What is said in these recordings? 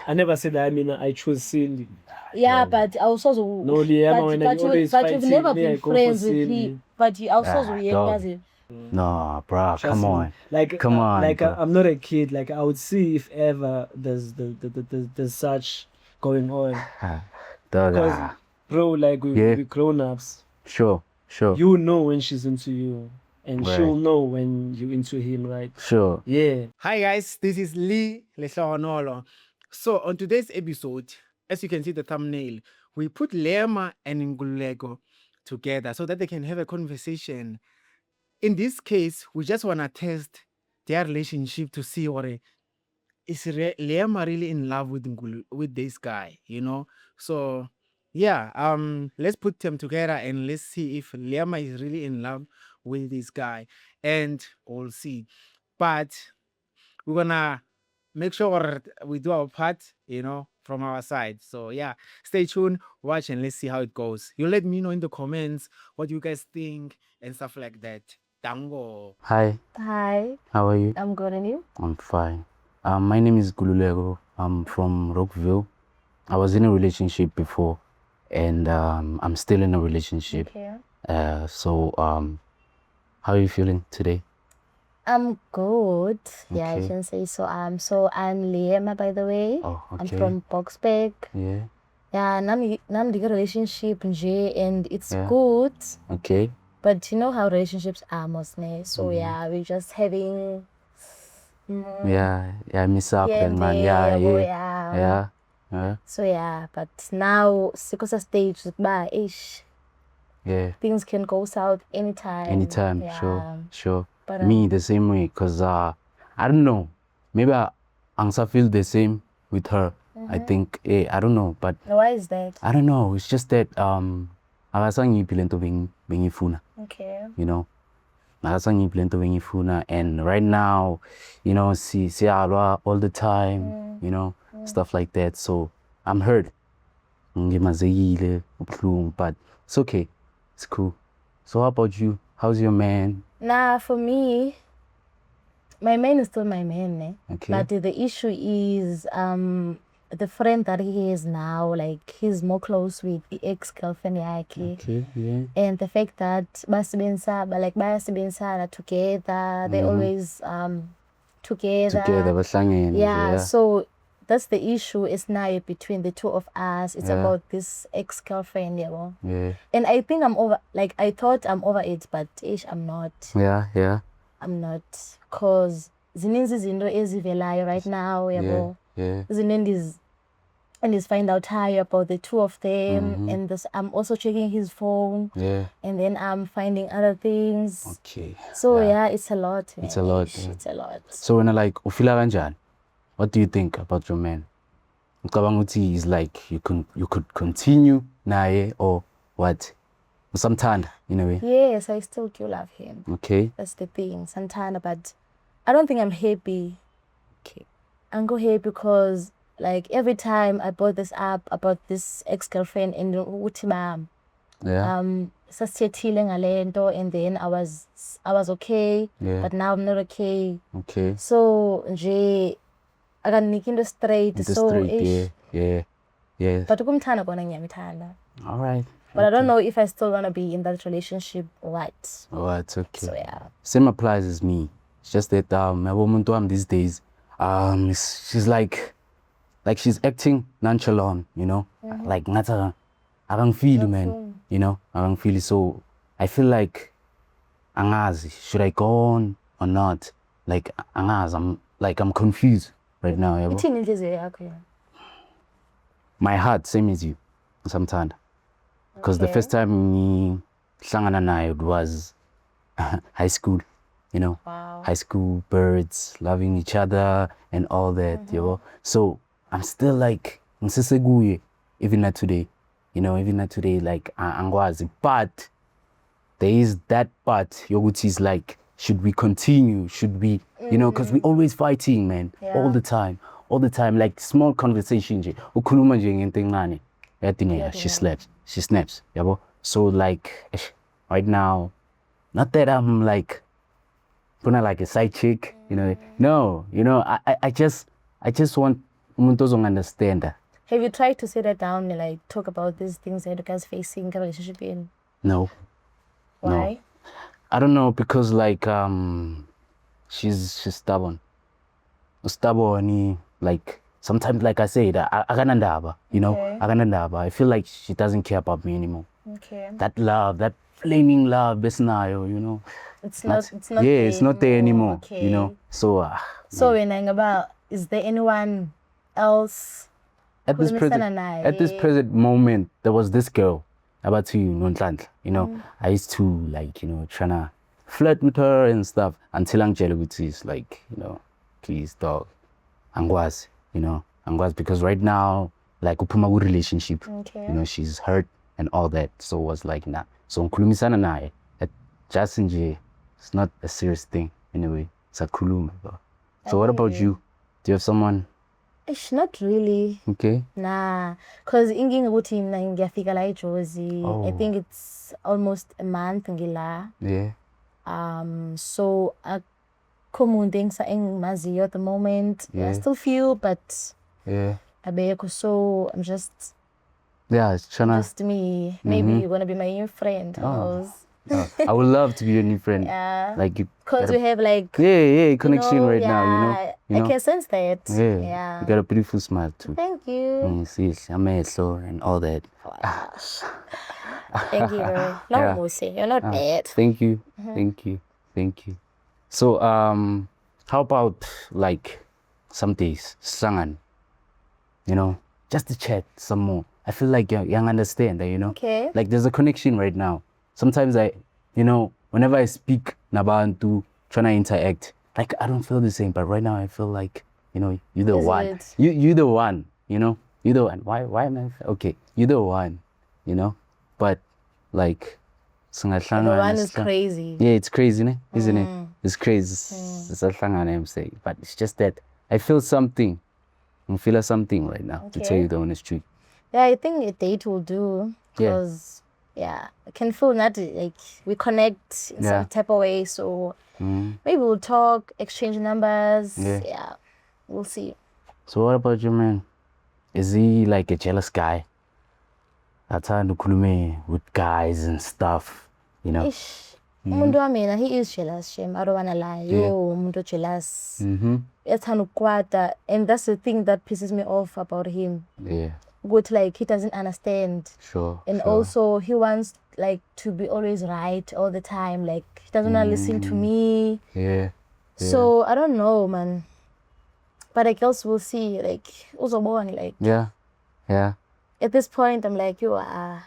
I never said that. I mean, I chose Cindy. Yeah, but I also No, Liam, when you always but fighting, you've never me, I been go friends for with Cindy. him. But you also dog. No, bro, Trust come me. on. Like, Come on, like bro. I'm not a kid. Like, I would see if ever there's such going on. Dog, Because, bro, like Yeah. we grown ups. Sure. You know when she's into you, and Right. she'll know when you're into him, right? Sure. Yeah. Hi guys, this is Lee Lehlonolo. So on today's episode, as you can see the thumbnail, we put Lema and Ngulego together so that they can have a conversation. In this case, we just want to test their relationship to see what is Lema really in love with with this guy, you know? So yeah, let's put them together and let's see if Lema is really in love with this guy, and we'll see. But we're gonna make sure we do our part, you know, from our side. So yeah, stay tuned, watch, and let's see how it goes. You let me know in the comments what you guys think and stuff like that. Tango. Hi, Hi, how are you? I'm good, and you? I'm fine. My name is Gululego. I'm from Rockville. I was in a relationship before, and I'm still in a relationship. Okay. So how are you feeling today? I'm good. Yeah, I Okay. can say so. So I'm Liema, by the way. Oh, I'm okay. from Boxburg. Yeah. Yeah, nam the relationship nje, and it's Yeah. good. Okay. But you know how relationships are mostly. So yeah, we're just having Yeah, miss up here and and man. there, Yeah. So yeah, but now because of stage by ish, Yeah. things can go south anytime. Yeah. Sure. But Me the same way, cause I don't know, maybe I feel the same with her. I think I don't know, but why is that? I don't know. It's just that akasangiphi lento bengifuna, Okay. you know. Akasangiphi lento bengifuna, and right now, you know, siyalwa all the time, you know, stuff like that. So I'm hurt. Ngimazekile, ubuhlungu, but it's okay. It's cool. So how about you? How's your man? Nah, for me, my man is still my man, eh? Okay. But the issue is the friend that he is now, like he's more close with the ex-girlfriend yake. Okay, yeah. And the fact that bayasebenzisana together, they always together. Together, bahlangene. Yeah, so that's the issue is now between the two of us. It's about this ex-girlfriend, you know. Yeah. And I think I'm over, like I thought I'm over it, but I'm not. Yeah. I'm not, cause zininzi izinto ezivelayo right now, yabo. Yeah. Zininzi and he's find out high about the two of them, and this I'm also checking his phone, Yeah. and then I'm finding other things. Okay. So yeah, it's a lot. Man. It's a lot. It's a lot. So when I like ufila kanjani? What do you think about your man? Ngicabanga ukuthi is like you could continue naye or what? Usamthanda in a way. Yes, I still do love him. Okay. That's the thing. Sometimes, but I don't think I'm happy. Okay. I'm go happy because like every time I brought this up about this ex-girlfriend and uthi mom. Yeah. Sasithethile ngalento, and then I was okay, but now I'm not okay. Okay. So nje akaniki into straight, so ish. Yeah. But ukumthanda kona ngiyamthanda. All right. But I don't know if I still want to be in that relationship or what. Oh, it's okay. So yeah. Same applies as me. It's just that my woman these days, she's like she's acting nonchalant, you know, like ngata. I don't feel, man. You know, I don't feel it. So I feel like angazi, should I go on or not? Like angazi, I'm confused right now. Yabo. Ithini inhliziyo yakho? My heart, same as you, sometimes. Because the first time hlangana naye was high school, you know. Wow. High school, birds, loving each other and all that, you know. So I'm still like, even not today, you know, like, angwazi. But there is that part, yoguti is like, should we continue? Should we, you know, because we always fighting, man, all the time, like small conversation, ukhuluma nje ngento encane, she snaps, yabo. So like, right now, not that I'm like, like a side chick, you know, no, you know, I just want umuntu ozongi-understanda. Have you tried to sit her down and like talk about these things that you guys facing in a relationship in? No, Why? I don't know, because like she's stubborn. Stubborn, like sometimes, like I said, akanandaba, you know, Okay. akanandaba. I feel like she doesn't care about me anymore. Okay. That love, that flaming love, besnayo, you know. It's not yeah, there it's not there anymore, Okay. you know. So So when I'm about, is there anyone else at this khulumisana present moment, there was this girl about to Nonhlanhla, you know. I used to like, you know, trying to flirt with her and stuff until Angela is like, you know, please dog, angwazi, you know, angwazi, because right now, like uphuma ku relationship, Okay. you know, she's hurt and all that. So it was like, nah. So ngikhulumisana naye, just nje, it's not a serious thing anyway. It's a khuluma. So what about you? Do you have someone? Ish, not really. Okay. Nah, because inginga ukuthi mina ngiyafika la eJozi. I Oh. think it's almost a month ngila. Yeah. So akukho umuntu engimaziyo at the moment. I Yeah. still feel, but Yeah. abekho. So I'm just Yeah, it's tryna. just me. Maybe you're gonna be my new friend. Who knows? I would love to be your new friend. Yeah. Like you. Because we have like Yeah, connection right now. yeah, You know. I can sense that. Yeah. Yeah. You got a beautiful smile too. Thank you. See, amehlo and all that. Thank you. No, Yeah. Mose, you're not bad. Thank you. Thank you. So how about like some days, sangan, you know, just to chat some more. I feel like you understand that, you know. Okay. Like there's a connection right now. Sometimes you know, whenever I speak nabantu, trying to interact, like I don't feel the same. But right now I feel like, you know, you're the Is one. it? You're the one, you know. You're the one. Why am I okay? You're the one, you know. But like The one is crazy. yeah, it's crazy, isn't it? It's crazy. It's a thing I'm saying. But it's just that I feel something. I feel something right now, to tell Okay. you the honest truth. Yeah, I think a date will do. Yeah. Because, yeah, I can feel that like we connect in Yeah. some type of way. So Mm. maybe we'll talk, exchange numbers. Yeah. Yeah. We'll see. So what about your man? Is he like a jealous guy? Athanda ukukhuluma with guys and stuff, you know? Ish. Umuntu wamina, he is jealous, Shem. I don't wanna lie. Yeah. Yo, umuntu jealous. Mm-hmm. Ethanda ukukwata. And that's the thing that pisses me off about him. Yeah, Good, like he doesn't understand. sure. And sure. also he wants like to be always right all the time. Like he doesn't want to listen to me. Yeah. So I don't know, man. But I guess we'll see. Like uzobona, like Yeah. Yeah. at this point I'm like, you are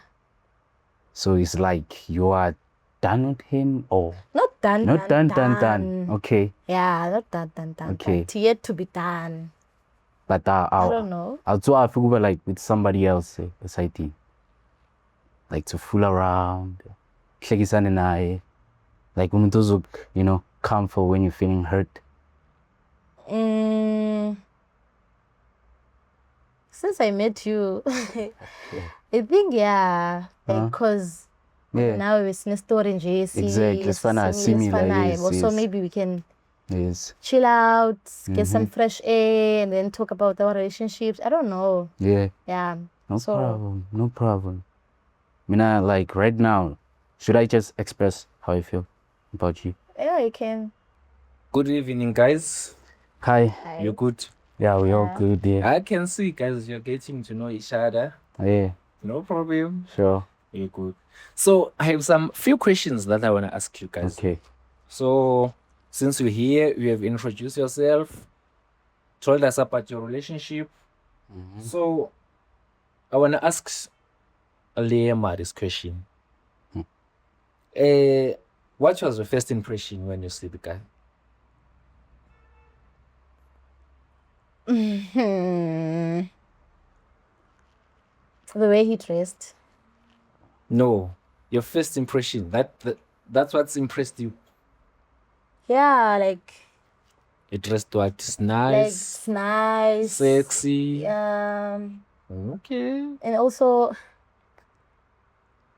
So it's like you are done with him, or not done. not done. Okay. Yeah, not done. Okay. But yet to be done. But I don't know. I'll try to figure like with somebody else beside him. Like to fool around. Hlekisane naye. Like umuntu ozok, you know, come for when you're feeling hurt. Since I met you, I think yeah, because Yeah. now it's in a story nje. Exactly, it's similar, yes, So yes. maybe we can Yes. chill out, get some fresh air, and then talk about our relationships. I don't know. Yeah. Yeah. No So- problem. No problem. Mina, like right now, should I just express how I feel about you? Yeah, you can. Good evening, guys. Hi. You're good. Yeah, we all Yeah. good. Yeah. I can see, guys, you're getting to know each other. Yeah. No problem. Sure. You're good. So I have some few questions that I want to ask you guys. Okay. So since you're here, you have introduced yourself, told us about your relationship. So I want to ask Alema this question. What was your first impression when you see the guy? The way he dressed. No, your first impression. That's what's impressed you. Yeah, like He dressed what is like nice, it's nice. sexy. Okay. And also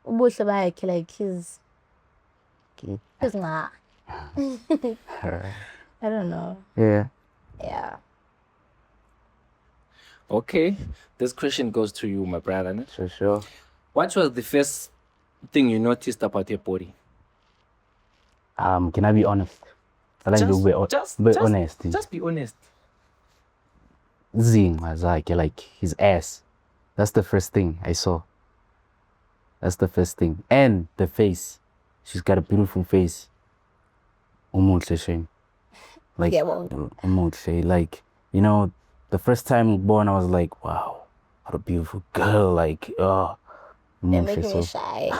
ubuhle bakhe, like he's nah. I don't know. Yeah. Yeah. Okay, this question goes to you, my brother. Ne? Sure. What was the first thing you noticed about your body? Can I be honest? I like to be honest. Just be honest. Zing Mazaki, like his ass. That's the first thing I saw. That's the first thing. And the face. She's got a beautiful face. Umuhle shame. Like Yeah, well. umuhle. Like, you know, the first time born I was like, wow, what a beautiful girl. Like, oh, You're umuhle. making So me shy.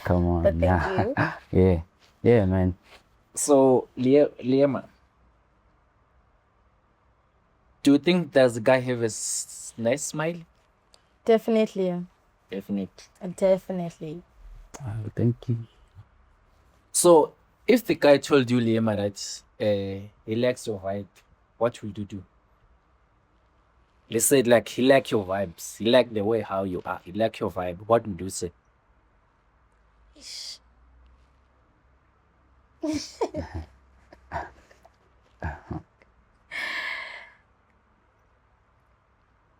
come on. But thank you. Yeah, man. So, Liema, do you think does the guy have a nice smile? Definitely. Definitely. Thank you. So, if the guy told you, Liema, that he likes your vibe, what will you do? Let's say like he like your vibes, he like the way how you are, he like your vibe. What would you say?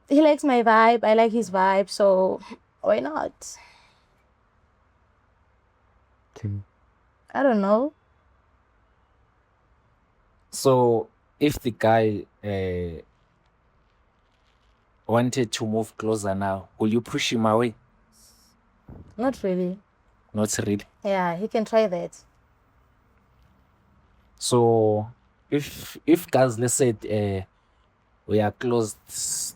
He likes my vibe. I like his vibe. So why not? Okay. I don't know. So, if the guy wanted to move closer now, will you push him away? Not really. Not really. Yeah, he can try that. So, if guys, let's say we are close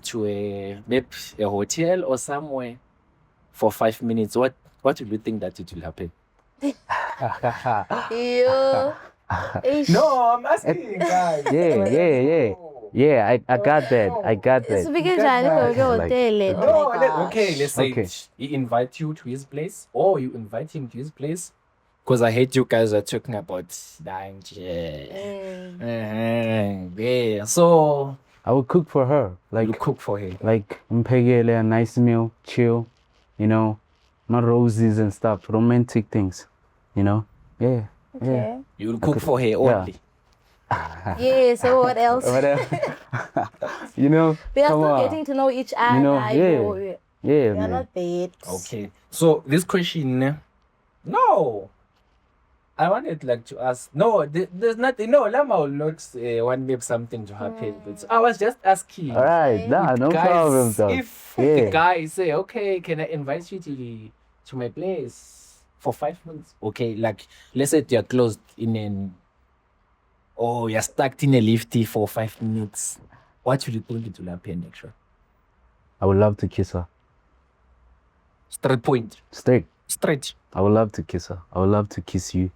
to maybe a hotel or somewhere for 5 minutes, what will you think that it will happen? You. No, I'm asking guys. Yeah, I got that. I got that. Speaking Chinese, Like- Okay, let's say Okay. he invite you to his place or you invite him to his place. Because I hate you guys are talking about dying. Yeah. So I would cook for her. Like you cook for him. like mpegele a nice meal, chill, you know, not roses and stuff, romantic things, you know. Yeah. Okay. You will cook for her only. Yeah, so what else? Whatever. You know, We are come still on. getting to know each other. know, yeah. We Yeah, are man. not dates. Okay. So this question, no. I wanted like to ask. No, there's nothing. No, Lama will not want maybe something to happen. But I was just asking. All right, nah, no Guys, problem, though. if Yeah. the guy say, okay, can I invite you to my place for 5 minutes? Okay, like let's say you're closed you're stuck in a lifty for 5 minutes. What will you think it will happen actually? I would love to kiss her. Straight point. Straight. I would love to kiss her. I would love to kiss you.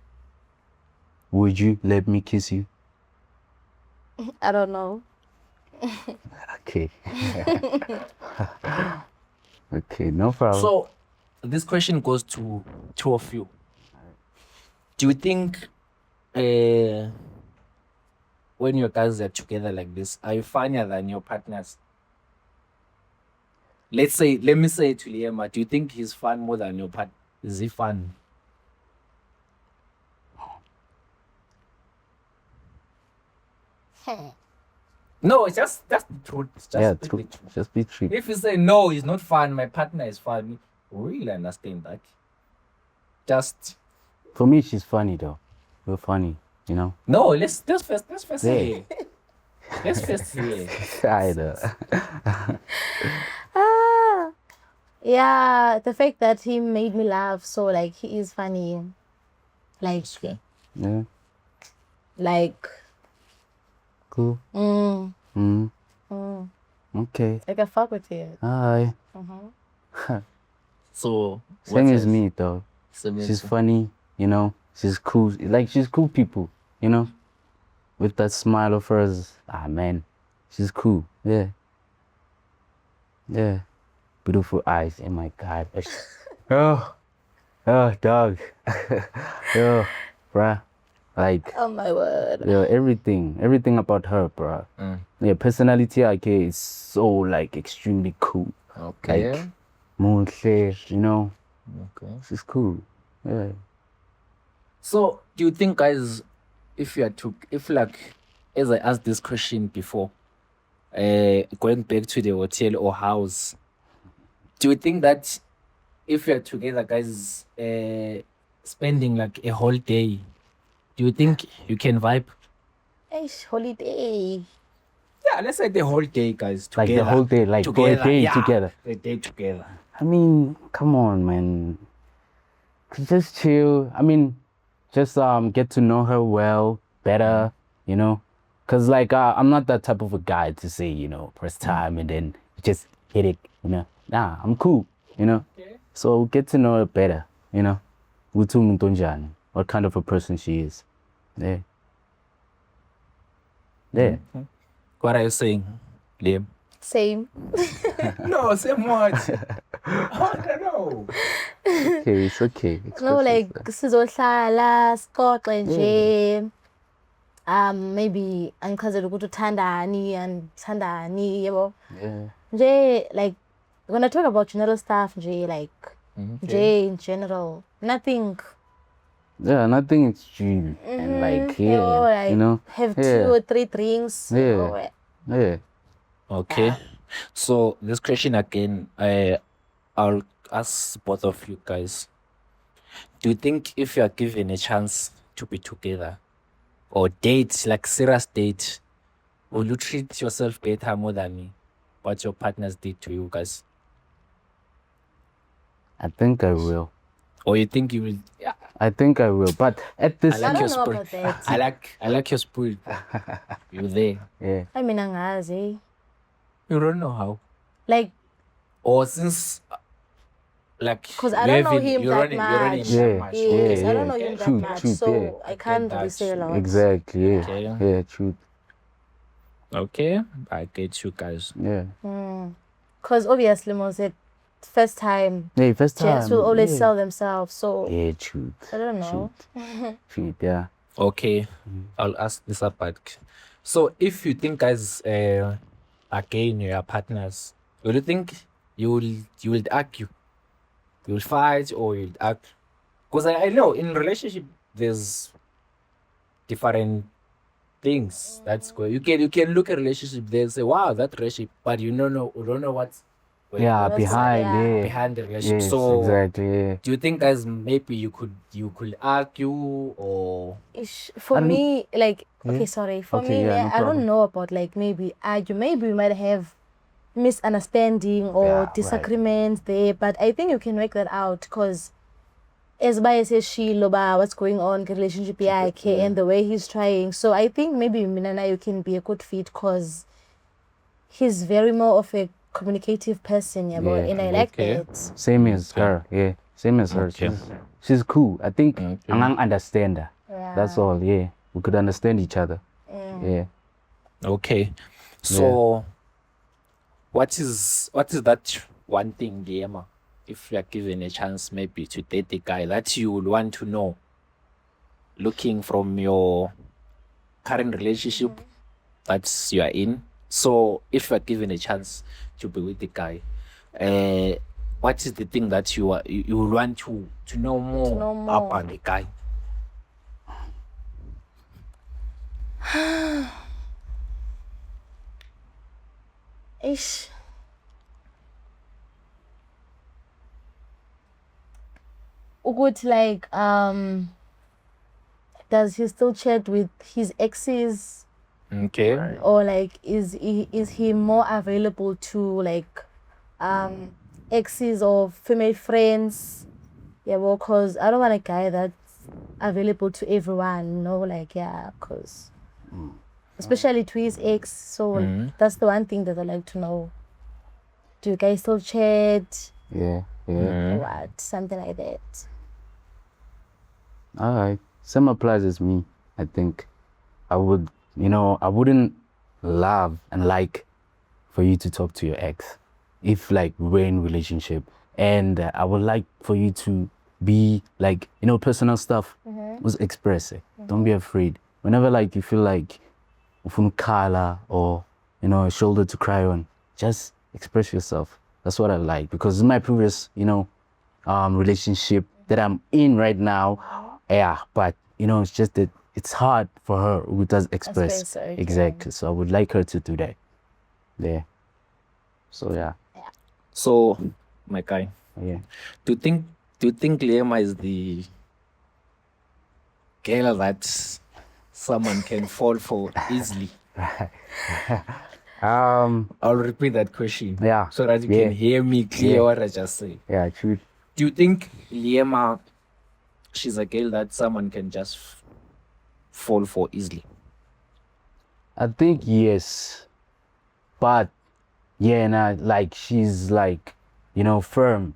Would you let me kiss you? I don't know. Okay. Okay, no problem. So this question goes to two of you. Do you think when your guys are together like this, are you funnier than your partners? Let me say to Liema, do you think he's fun more than your partner? Is he fun? No, it's just that's the truth. It's just yeah, the true. truth. Just be true. If you say no, he's not fun, my partner is fun, we really understand that. Just For me, she's funny though. You're funny, you know. no, let's first Yeah. say. Let's first say. I know. Ah, yeah, the fact that he made me laugh, so like he is funny. Like, Yeah. like, Cool. mm, Mm. mm. Okay. I can fuck with you. Hi. So Same what as else? me though. Same as She's you. funny, you know. She's cool. Like she's cool people, you know. With that smile of hers. Ah man. She's cool. Yeah. Yeah. Beautiful eyes. Oh my god. Oh. Oh dog. Yo, bruh. Like Oh my word. yo, everything about her, bruh. Mm. Yeah, personality okay is so like extremely cool. Okay. Like Moonshare, you know. Okay. She's cool. Yeah. So do you think guys, if like as I asked this question before, going back to the hotel or house, do you think that if you're together, guys, spending like a whole day, do you think you can vibe? Eish, holiday. Yeah, let's say the whole day, guys, Like together. the whole day, like for a day yeah, together. a day together. I mean, come on, man. Just chill. I mean, just get to know her well, better, you know. Cause like I'm not that type of a guy to say, you know, first time and then just hit it, you know. Nah, I'm cool, you know. So get to know her better, you know. Utu Muntonjan, what kind of a person she is. Yeah. Yeah. What are you saying, Liam? Same. No, same what? I don't know. Okay, it's okay. No, Express like yourself. sizohlala sixoxe nje. Maybe angichazele ukuthi uthandani and thandani, yabo. Yeah. Nje like when I talk about general stuff, nje like nje in general, nothing. Yeah, nothing extreme. And like, yeah, like, you know. have Yeah. 2 or 3 drinks. you Yeah. know, Yeah. Okay. So this question again, I'll ask both of you guys. Do you think if you are given a chance to be together or date, like serious date, will you treat yourself better more than what your partners did to you guys? I think I will. Or you think you will? Yeah, I think I will. But at this, I I like don't your know spirit. about that. I like your spirit. You there? yeah. I mean, angazi. You don't know how. Like, Or since like 'Cause I you don't know haven't- him you're that running- you're running much. that Yeah. much. yes, Yeah, I don't know yeah. him that True, much, true, so yeah. I can't really that. say a lot. Exactly. Yeah. Okay. Yeah. True. Okay, I get you guys. Yeah. Because obviously, most it first time, Hey, first time. gents will always yeah. sell themselves. So Yeah. Truth. I don't know. Truth. Yeah. Okay, I'll ask this apart. So if you think guys again your partners, do you think you will argue? You will fight or you'll argue? Because I know in relationship there's different things that's going. You can look at relationship there and say, wow, that relationship, but you don't know what's going Yeah. on That's Behind. why, yeah. Yeah. behind the relationship. Yes. So Exactly. Yeah. do you think guys maybe you could argue or For I don't- me, like, Yeah. okay, sorry. For Okay, me, yeah, no I problem. don't know about like maybe argue. Maybe we might have misunderstanding or Yeah, right. disagreements there, but I think you can work that out because as by says she loba what's going on in the relationship yakhe and the way he's trying. So I think maybe Minana you can be a good fit because he's very more of a communicative person, yeah, Yeah, and I like okay. that. Same as her. Yeah. Same as her. Okay. She's cool. I think Okay. I understand her. Yeah. That's all. Yeah. We could understand each other. Yeah. okay. So what is that one thing, Liema, if you are given a chance maybe to date a guy that you would want to know, looking from your current relationship that you are in? So if you are given a chance to be with the guy, what is the thing that you would want to know more, know more. about the guy? Ish. Ukuthi like does he still chat with his exes Okay. or like is he more available to like exes or female friends? Yeah, well, cause I don't want a guy that's available to everyone, no, like yeah, cause especially to his ex. So that's the one thing that I like to know. Do you guys still chat? Yeah. Yeah. Or what? Something like that. All right. Same applies as me. I think I would, I wouldn't love and like for you to talk to your ex if like we're in relationship. And I would like for you to be like, personal stuff was express it. Don't be afraid. Whenever like you feel like kala or, a shoulder to cry on, just express yourself. That's what I like because in my previous, relationship that I'm in right now, yeah, but it's just that it's hard for her who does express. Express, okay. Exactly. So I would like her to do that. there. So yeah, So, my guy, yeah. do you think Liema is the girl that someone can fall for easily? I'll repeat that question. Yeah, So that you yeah. can hear me clear Yeah. what I just said. Yeah, true. Do you think Liema, she's a girl that someone can just fall for easily? I think yes, but yeah, nah, like she's like, firm.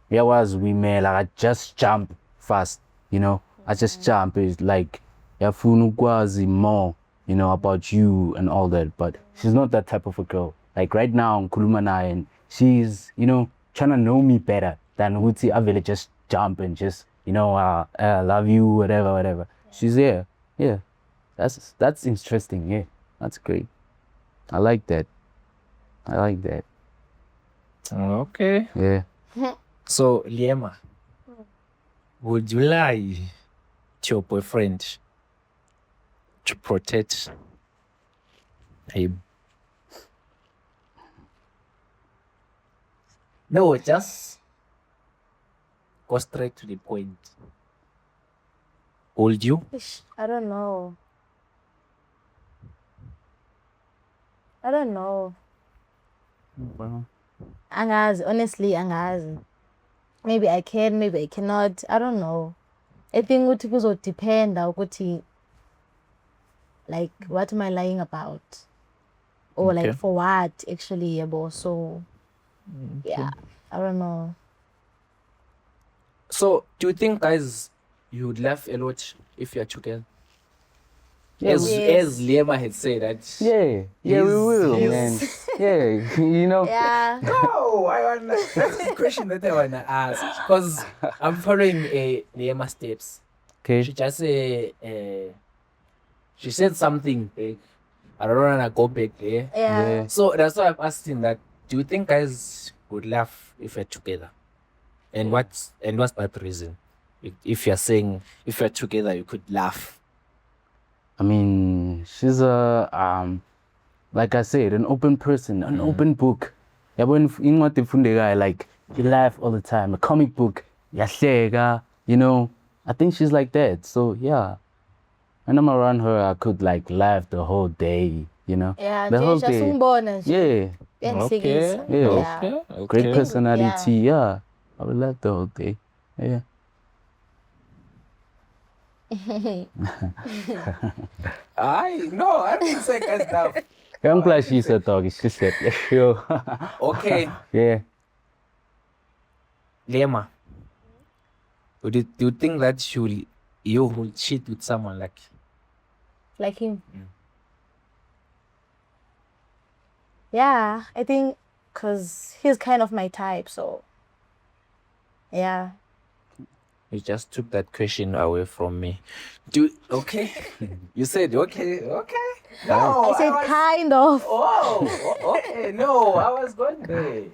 Yeah, was we may like I just jump fast, I just jump. It's like yafuna ukwazi more, about you and all that. But she's not that type of a girl. Like right now, ngikhuluma naye and she's, trying to know me better than ukuthi avele just jump and just, love you, whatever. She's there. Yeah. That's interesting. Yeah. That's great. I like that. Okay. Yeah. So, Liema, would you lie to your boyfriend to protect him? No, just go straight to the point. Would you? I don't know. Well, Angazi, honestly, angazi. Maybe I can, maybe I cannot. I don't know. I think ukuthi kuzodependa ukuthi like what am I lying about? Or Okay. like for what actually, yabo. So yeah, I don't know. So, do you think, guys, you would laugh a lot if you're together? yeah, As Yes. Liema had said that. yeah, we will, He's- man. Yeah, Yeah. No, that's the question that I wanna ask because I'm following Liema steps. She Okay. just she said something big. I don't wanna go back there. Yeah. So that's why I'm asking that. Do you think guys would laugh if you're together? And what's that reason? If you're saying if you're together, you could laugh. I mean, she's like I said, an open person, an open book. Yeah, when incwadi ifundekayo, like you laugh all the time. A comic book, yahleka, I think she's like that. So yeah, when I'm around her, I could like laugh the whole day. Yeah, the whole just day. ungibona nje. Yeah, Uyangihlekisa. Yeah. Yeah. great think- personality. Yeah, I would laugh the whole day. Yeah. I don't say guys laugh. I'm glad she said dog. She said, yeah, sure. Okay, Yeah. Liema. Do you think that you will cheat with someone Like him. Yeah, I think because he's kind of my type, so yeah. You just took that question away from me. Okay? You said okay. No, I said kind of. Oh, okay. No, I was going there.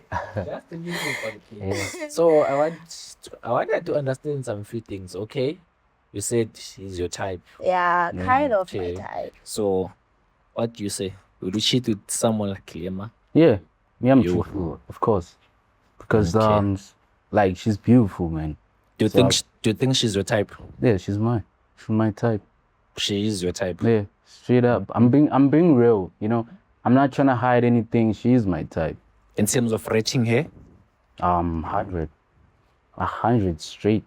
Just to leave it for the kids. So I wanted to understand some few things. Okay, you said he's your type. Yeah, kind of my Okay. type. So, what do you say? Would you cheat with someone like Liema? Yeah. Me, I'm You- truthful, of course. Because Okay. like she's beautiful, man. Do you think she's your type? Yeah, she's mine. She's my type. She is your type. Yeah, straight up. I'm being real, I'm not trying to hide anything. She is my type. In terms of rating her, 100. 100 straight.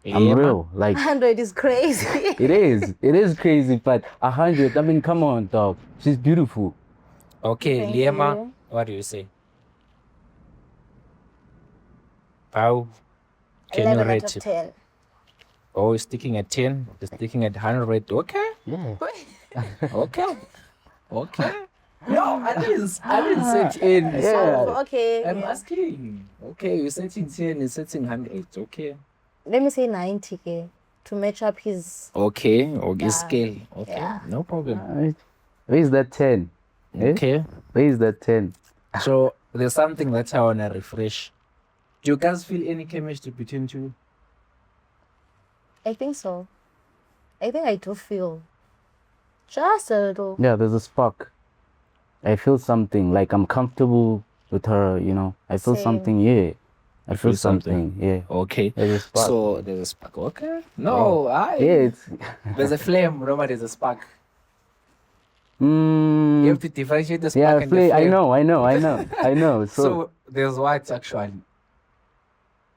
I'm Liema? real. Like 100 is crazy. it is. It is crazy, but 100, I mean, come on, dog. She's beautiful. Okay, Thank Liema, you. what do you say? How can you 11 out rate of it? 10. Oh, you're sticking at 10, you're sticking at 100. Okay, Yeah. okay, okay. No, I didn't say 10. Yeah. So Okay. I'm yeah. asking. Okay, you're setting 10, you're setting 100. Okay. Let me say 90K to match up his. Okay, or Yeah. scale. Okay, Yeah. no problem. Alright. Where is that 10? Eh? Okay. Where is that 10? So there's something that I wanna refresh. Do you guys feel any chemistry between you? I think so. I think I do feel just a little. Yeah, there's a spark. I feel something, like I'm comfortable with her, you know. I feel Same. something, yeah. I feel feel something. something, yeah. Okay. There's a spark. So there's a spark. Okay. No, Yeah, it's there's a flame. Remember, there's a spark. mm, You have to differentiate the spark yeah, and the flame. I know. So, So there's what actually?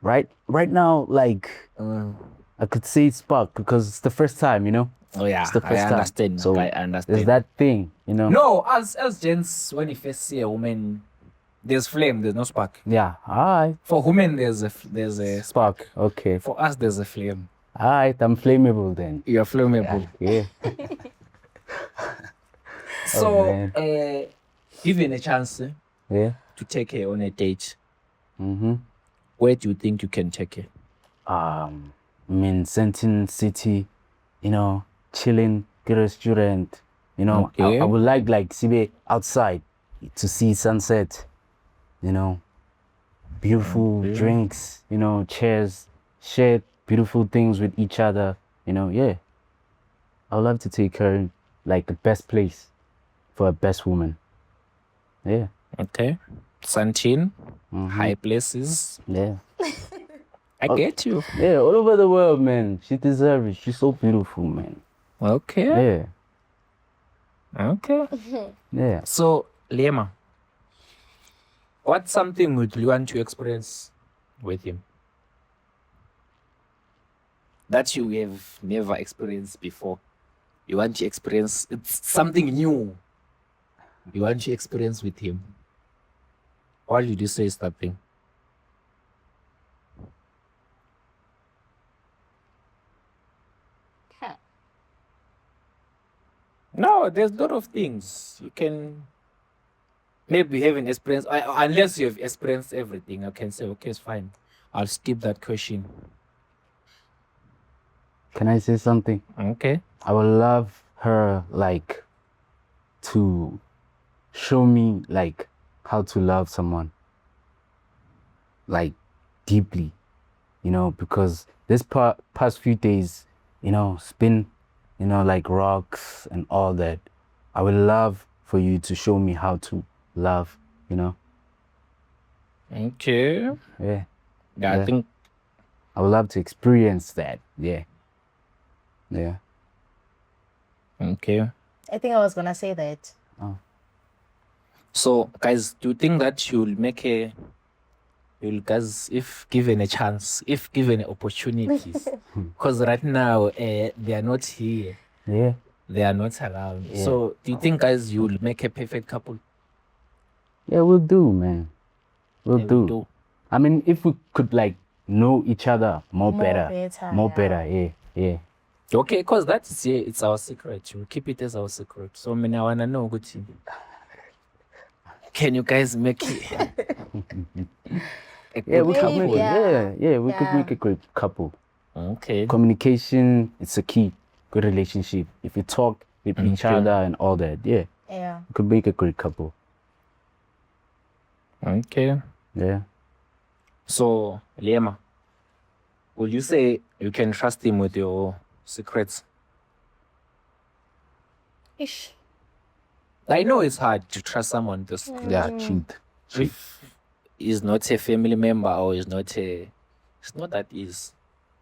right now, like I could say spark because it's the first time, you know. Oh yeah, It's the first I time. understand. So I understand. there's that thing, you know. No, as gents, when you first see a woman, there's flame. There's no spark. Yeah. Alright. For women, there's a Spark. Okay. For us, there's a flame. Alright, I'm flammable then. You're flammable. Yeah. So, man. given a chance Yeah. to take her on a date, Mm-hmm. where do you think you can take her? I'm in Sentin City, you know, chilling, get a restaurant, you know. Okay. I would like Sibe outside to see sunset, you know, beautiful drinks, you know, chairs, share beautiful things with each other, you know, yeah. I would love to take her like the best place for a best woman. Yeah. Okay. Santin, Mhm. high places. Yeah. I get you. Yeah, all over the world, man. She deserves it. She's so beautiful, man. Okay. Yeah. Okay. Yeah. So, Lema, what's something would you want to experience with him that you have never experienced before? You want to experience, it's something new. You want to experience with him. What did you say is that thing? No, there's a lot of things you can maybe have an experience. Unless you have experienced everything, I can say, okay, it's fine. I'll skip that question. Can I say something? Okay. I would love her like to show me like how to love someone like deeply, you know, because this past few days, you know, it's been, you know, like rocks and all that. I would love for you to show me how to love, you know. Okay. Yeah. Yeah, Yeah. I think I would love to experience that. Yeah. Yeah. okay. I think I was gonna say that. So guys, do you think that you'll guys, if given a chance, if given opportunities, because right now they are not here, Yeah. they are not around. Yeah. So do you think guys you'll make a perfect couple? Yeah, we'll do, man. We'll Yeah, do. we do. I mean, if we could like know each other more More better, better, more yeah. better, yeah, yeah. Okay, because that's it's our secret. We'll keep it as our secret. So I wanna know good thing. Can you guys make it? a Yeah, good we could couple? make it. yeah. Yeah, we could Yeah. make a great couple. Okay. Communication, it's a key. Good relationship. If you talk with each Okay. other and all that, yeah, Yeah. we could make a great couple. Okay. Yeah. So, Liema, would you say you can trust him with your secrets? Ish. I know it's hard to trust someone with the secret. Yeah, cheat. If he's not a family member or is not a, it's not that easy.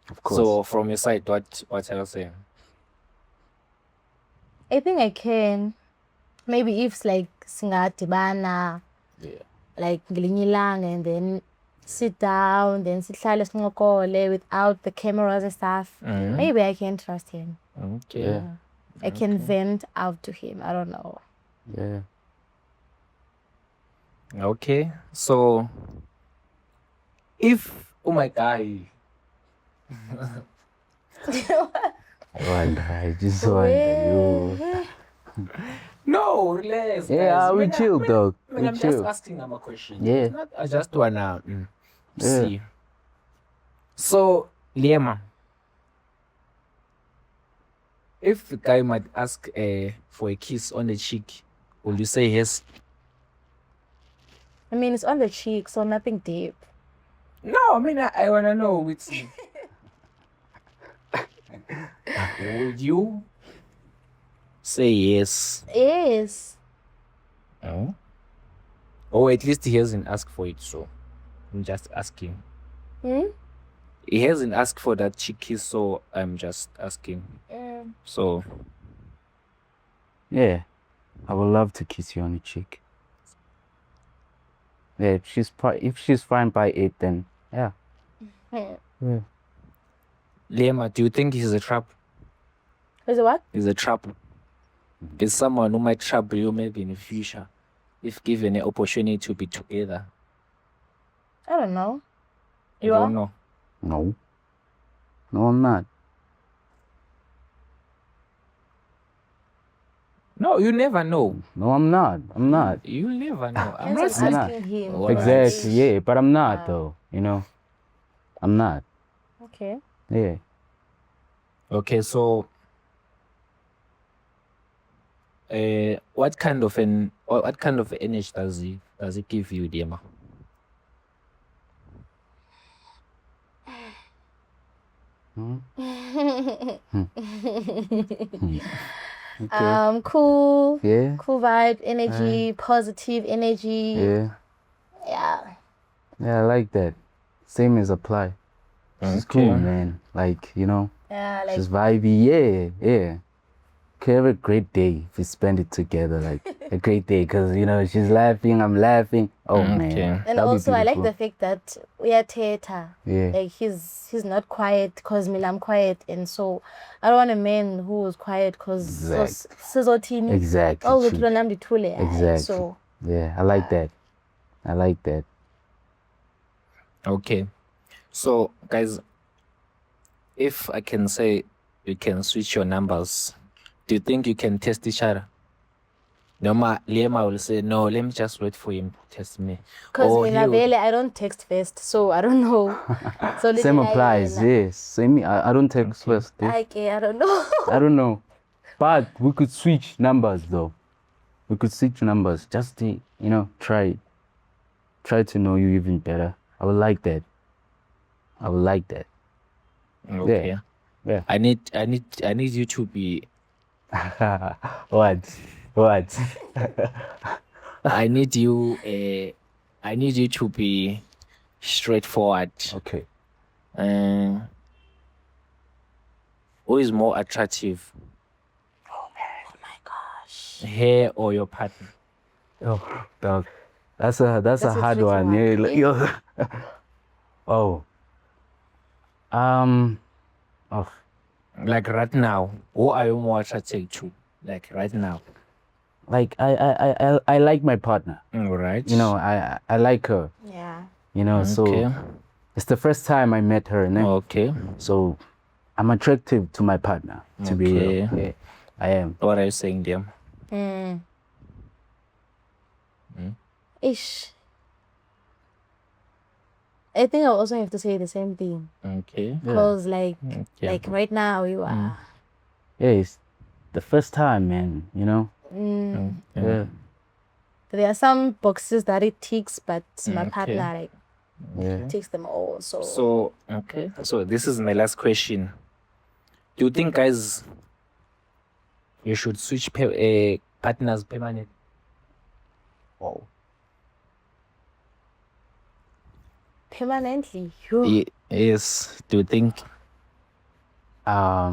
Of course. So, from your side, what are you saying? I think I can. Maybe if it's like singadibana, Yeah. like ngelinye ilanga, and then sit down, then sihlale sincokole without the cameras and stuff. Mhm. Maybe I can trust him. Okay. Yeah. I can vent out to him. I don't know. Yeah. Okay. So, if, oh my God, Wonder, I just wonder you. no, relax. Yeah, guys. we When chill, dog. When We I'm just chill. asking them a question. Yeah. It's not, I just wanna Yeah. see. So, Liema, if the guy might ask for a kiss on the cheek, will you say yes? I mean, it's on the cheek, so nothing deep. No, I mean, I wanna know which. Would you say yes? Yes. Oh. Or at least he hasn't asked for it, so I'm just asking. He hasn't asked for that cheek kiss, so I'm just asking. So Yeah, I would love to kiss you on the cheek. Yeah, if she's fine by it, then yeah. Yeah. Liema, do you think he's a trap? Is it what? He's a trap. Is someone who might trouble you maybe in the future if given an opportunity to be together. I don't know. You You don't are? know. No. No, I'm not. No, you never know. No, I'm not. I'm not. You'll never know. I'm Hence not I'm saying not. asking him. Alright. Exactly, yeah, but I'm not though, you know. I'm not. Okay. Yeah. Okay, so what kind of energy does he give you, Liema? Okay. Cool. Yeah. Cool vibe, energy, positive energy. Yeah. Yeah. Yeah, I like that. Same as apply. She's cool, Okay. man. Like, you know, Yeah, like she's vibey. Yeah, yeah. Could have a great day if we spend it together. Like a great day, cause you know she's laughing, I'm laughing. Oh Okay. man. and that'd be also I like beautiful. the fact that we are theater. Yeah. Like he's not quiet because I'm quiet, and so I don't want a man who is quiet because Exactly. Exactly. Oh, Chief. exactly. Exactly. So Yeah, I like that. I like that. Okay. So guys, if I can say you can switch your numbers, do you think you can test each other? Liema will say, no, let me just wait for him to test me. because Or in he will- I don't text first, so I don't know. So Same little applies. Yes. Same. I don't text first. eh? I don't know. I don't know. But we could switch numbers though. We could switch numbers just to, you know, try to know you even better. I would like that. I would like that. Okay. Yeah. I need you to be What? I need you to be straightforward. Okay. Who is more attractive? Oh my gosh. Her or your partner? Oh, dog. That's a That's a hard tricky one. one. Yeah. Yo. Oh. Oh. Like right now, who are you more attracted to? Like right now. Like I like my partner. All right. You know, I like her. Yeah. You know, so Okay. it's the first time I met her, né? Okay. So I'm attractive to my partner. To be real. Okay. Yeah, I am. What are you saying, dear? Ish. I think I also have to say the same thing. Okay. Because like Yeah. like right now you are Yeah, it's the first time, man. You know. Yeah. there are some boxes that it ticks, but my Okay. partner like Yeah. ticks them all. So So okay. So this is my last question. Do you think, guys, you should switch partners permanent? Oh. permanently. Phew. Yes. Do you think? I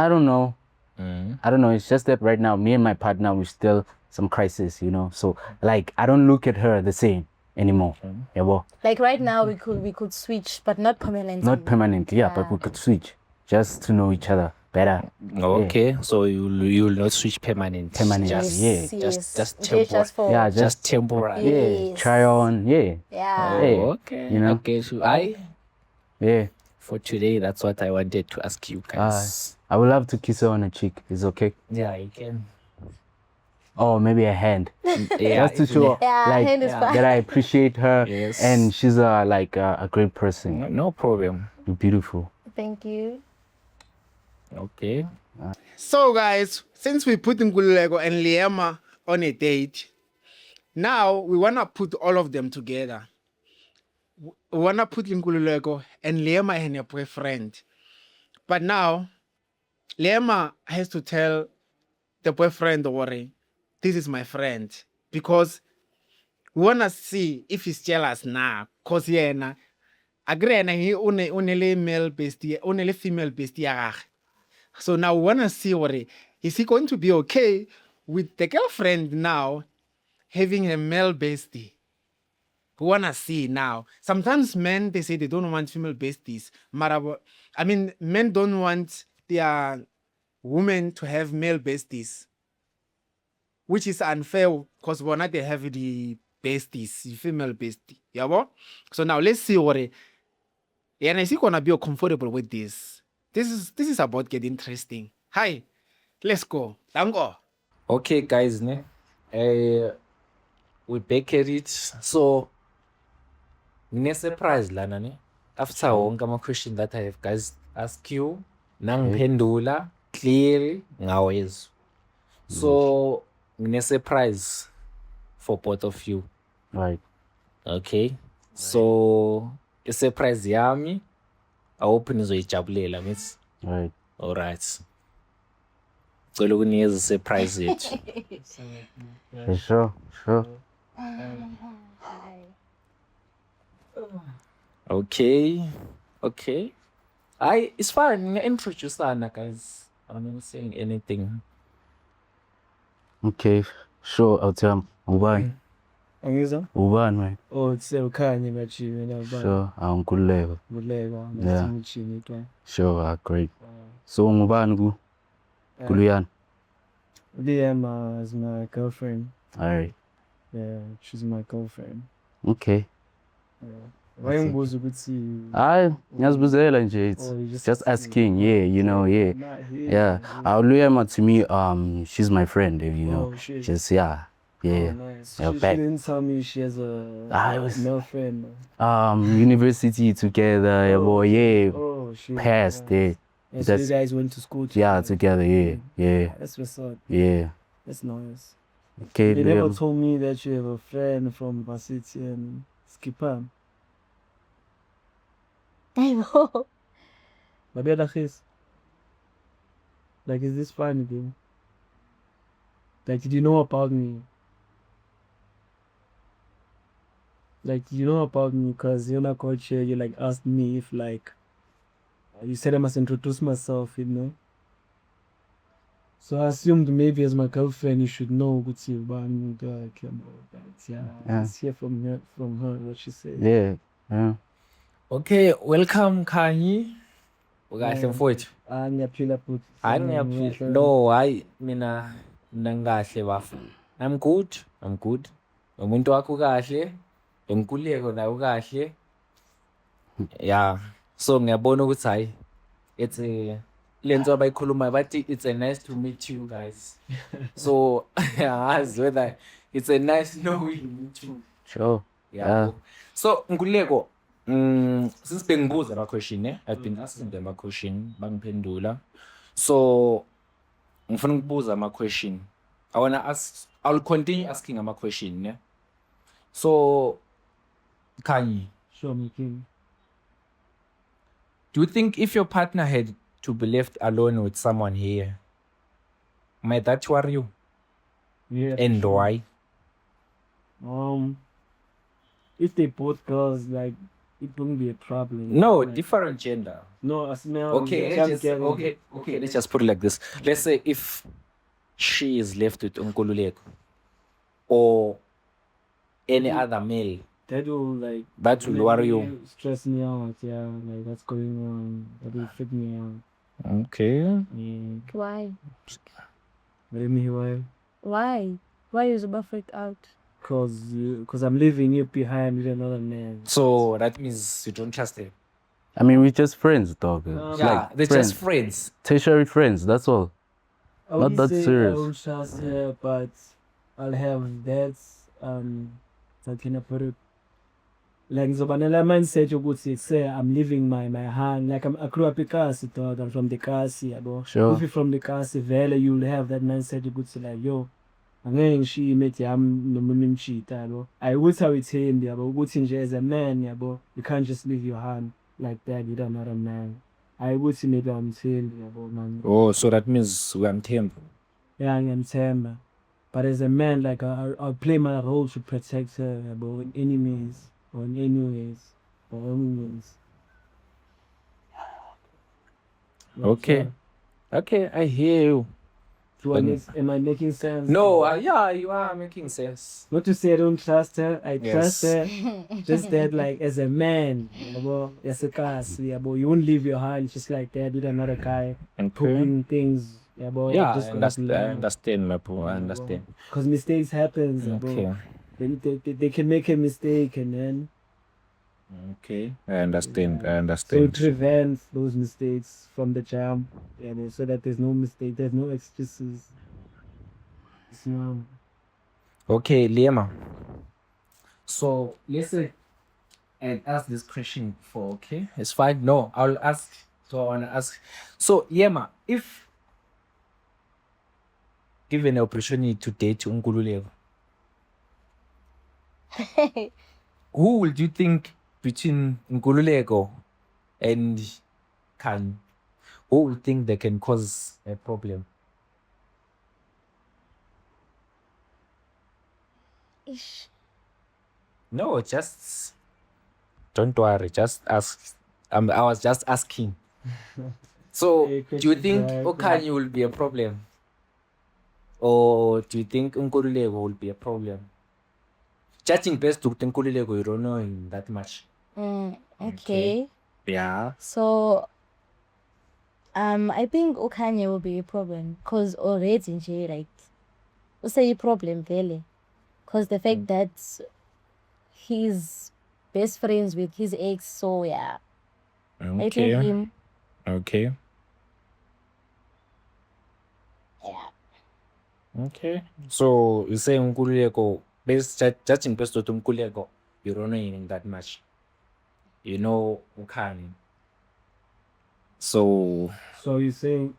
don't know. I don't know. It's just that right now, me and my partner, we're still some crisis, you know. So like, I don't look at her the same anymore. Yeah, well, Like right now we could switch, but not permanently. not permanently, yeah, but we could switch just to know each other better. Okay. So you'll not switch permanent. Permanent, Just, yeah. Just Just for Yeah, just temporary. yeah, Yes. try on, yeah, yeah. Hey, Okay. you know? Okay. So yeah. for today, that's what I wanted to ask you guys. I would love to kiss her on the cheek. It's okay. Yeah, you can. Or maybe a hand. Yeah. Just to show Yeah, like hand is fine. that I appreciate her. Yes. And she's like a great person. No problem. You're beautiful. Thank you. Okay. So guys, since we put Ngululeko and Liema on a date, now we wanna put all of them together. We wanna put Ngululeko and Liema and her boyfriend. But now, Liema has to tell the boyfriend, don't worry, this is my friend, because we wanna see if he's jealous now. Cause yena, agree he only male bestie, only female bestie ya gagwe. So now we wanna see what is he going to be okay with the girlfriend now having a male bestie? We wanna see now. Sometimes men, they say they don't want female besties. I mean, men don't want their women to have male besties, which is unfair because we're not they have the besties, the female bestie. Yeah, so now let's see what and is he gonna be comfortable with this? This is about getting interesting. Hi, let's go. Dango. Okay, guys, ne? We back at it. So, surprise lana ne? After wonke ama-question that I have guys ask you, nangiphendula clearly ngawezwa. So, surprise for both of you. Right. Okay. So, surprise yami, I hope nizoyijabulela miss. Right. All right. Cela ukunikeza surprise yethu. Yeah, sure. Okay. It's fine. Introduce Anna, guys. I'm not saying anything. Okay, sure. I'll tell him. Ubani. Angizwa? Ubani, man. Oh, Khanye Machini na ba. Sure. I'm good level. Muleka Yeah. Machini twa. Sure, great. So, ngubani ku? Kuluyani. Liam is my girlfriend. Alright. Yeah, she's my girlfriend. Okay. Why ngibuza ukuthi Hayi, ngiyazibuzela nje. It's Oh, you just asking. Yeah, you know, yeah. not here? Yeah. Luyama to me, she's my friend, you know. Oh, shit. Just yeah. Oh, Yeah. nice. Yeah, She back. didn't tell me she has a I was- male friend. University together, yeah, boy, yeah. Oh, shit. Past Yeah. it. Yeah, so you That's- guys went to school Yeah, together. together, yeah. That's what's up. Yeah. That's nice. Okay, They never Liam. told me that you have a friend from Basiti and Skipam. Aibo. Maybe is like, is this funny, dude? Like, did you know about me? Like, you know about me because you're not culture. You like asked me if like you said I must introduce myself, you know. So I assumed maybe as my girlfriend you should know what you want to care about that. Yeah, Yeah. let's hear from her what she said. Yeah. Okay, welcome Khanye. Ukahle Yeah. mfowethu. Ngiyaphila futhi. Hayi ngiyaphila. No, hayi mina ngingahle bafu. I'm good. Umuntu wakho kahle. Enkululeko nayo kahle. Yeah. So ngiyabona ukuthi hayi it's a lento abayikhulumayo bathi it's a nice to meet you guys. So angazi whether it's a nice knowing you too. Sure. Yeah. So Nkululeko, since bengibuza ama question I've been asking them a question bangiphendula. So ngifuna ukubuza ama question. I'll continue asking ama question ne. So Khanye, Sure, my king. do you think if your partner had to be left alone with someone here, might that worry you? Yeah. And why? If they both girls, like, it wouldn't be a problem. No, Like, different gender. No, I smell. Okay, let's just put it like this. Let's say if she is left with Nkululeko or any other male, That will like. that will worry you. Stress me out. Yeah, like what's going on? That will freak me out. Okay. Yeah. Why? Let me why? Why? Why is Zuba freaked out? Cause I'm leaving you behind with another man. So that means you don't trust her. I mean, we're just friends, dog. It's Yeah, like they're friends. just friends. Tertiary friends, that's all. I Not wouldn't that say serious. I will trust her, but I'll have that. How can I put it? Like ngizobanela mindset ukuthi say I'm leaving my hand. Like I grew up in Kasi, dog. I'm from the Kasi, yabo. Sure. If you're from the Kasi, vele you'll have that mindset ukuthi like yo. Angeke ngishiye imate yami nomunye umshita yabo. Ukuthi awithembi yabo ukuthi nje as a man yabo you can't just leave your hand like that. You're not a man. Ukuthi maybe I'm yabo man. Oh, so that means we are temp. Yeah, ngiyamthemba. But as a man, like I'll play my role to protect her about enemies or in any ways or any means. Like, Okay. Okay, I hear you. am I making sense? No, yeah, you are making sense. Not to say I don't trust her. I trust Yes. her. Just that, like, as a man, as a class, you won't leave your heart just like that with another guy Okay. poking things. Yeah, I understand, my bro. I understand. Because mistakes happens. Okay. They can make a mistake and then Okay. I understand. I so understand. it prevents those mistakes from the jump, and so that there's no mistake, there's no excuses. So, Okay, Liema. So listen and ask this question for okay. It's fine. No, I'll ask. So I wanna ask. So Liema, if given the opportunity to date Nkululeko, who would you think between Nkululeko and Khanye, who would think they can cause a problem? Ish. No, just don't worry. Just ask. I was just asking. So, Hey, do you think Christian, Okanye will be a problem, or do you think Nkululeko will be a problem? Judging based to Nkululeko, you don't know him that much. Okay. Yeah. So, I think Okanye will be a problem because already nje like, say a problem really, because the fact that he's best friends with his ex, so yeah, I think him, Okay. yeah. Okay. So you say Nkululeko, judging based to Nkululeko, you don't know him that much. You know Okanye. So you saying,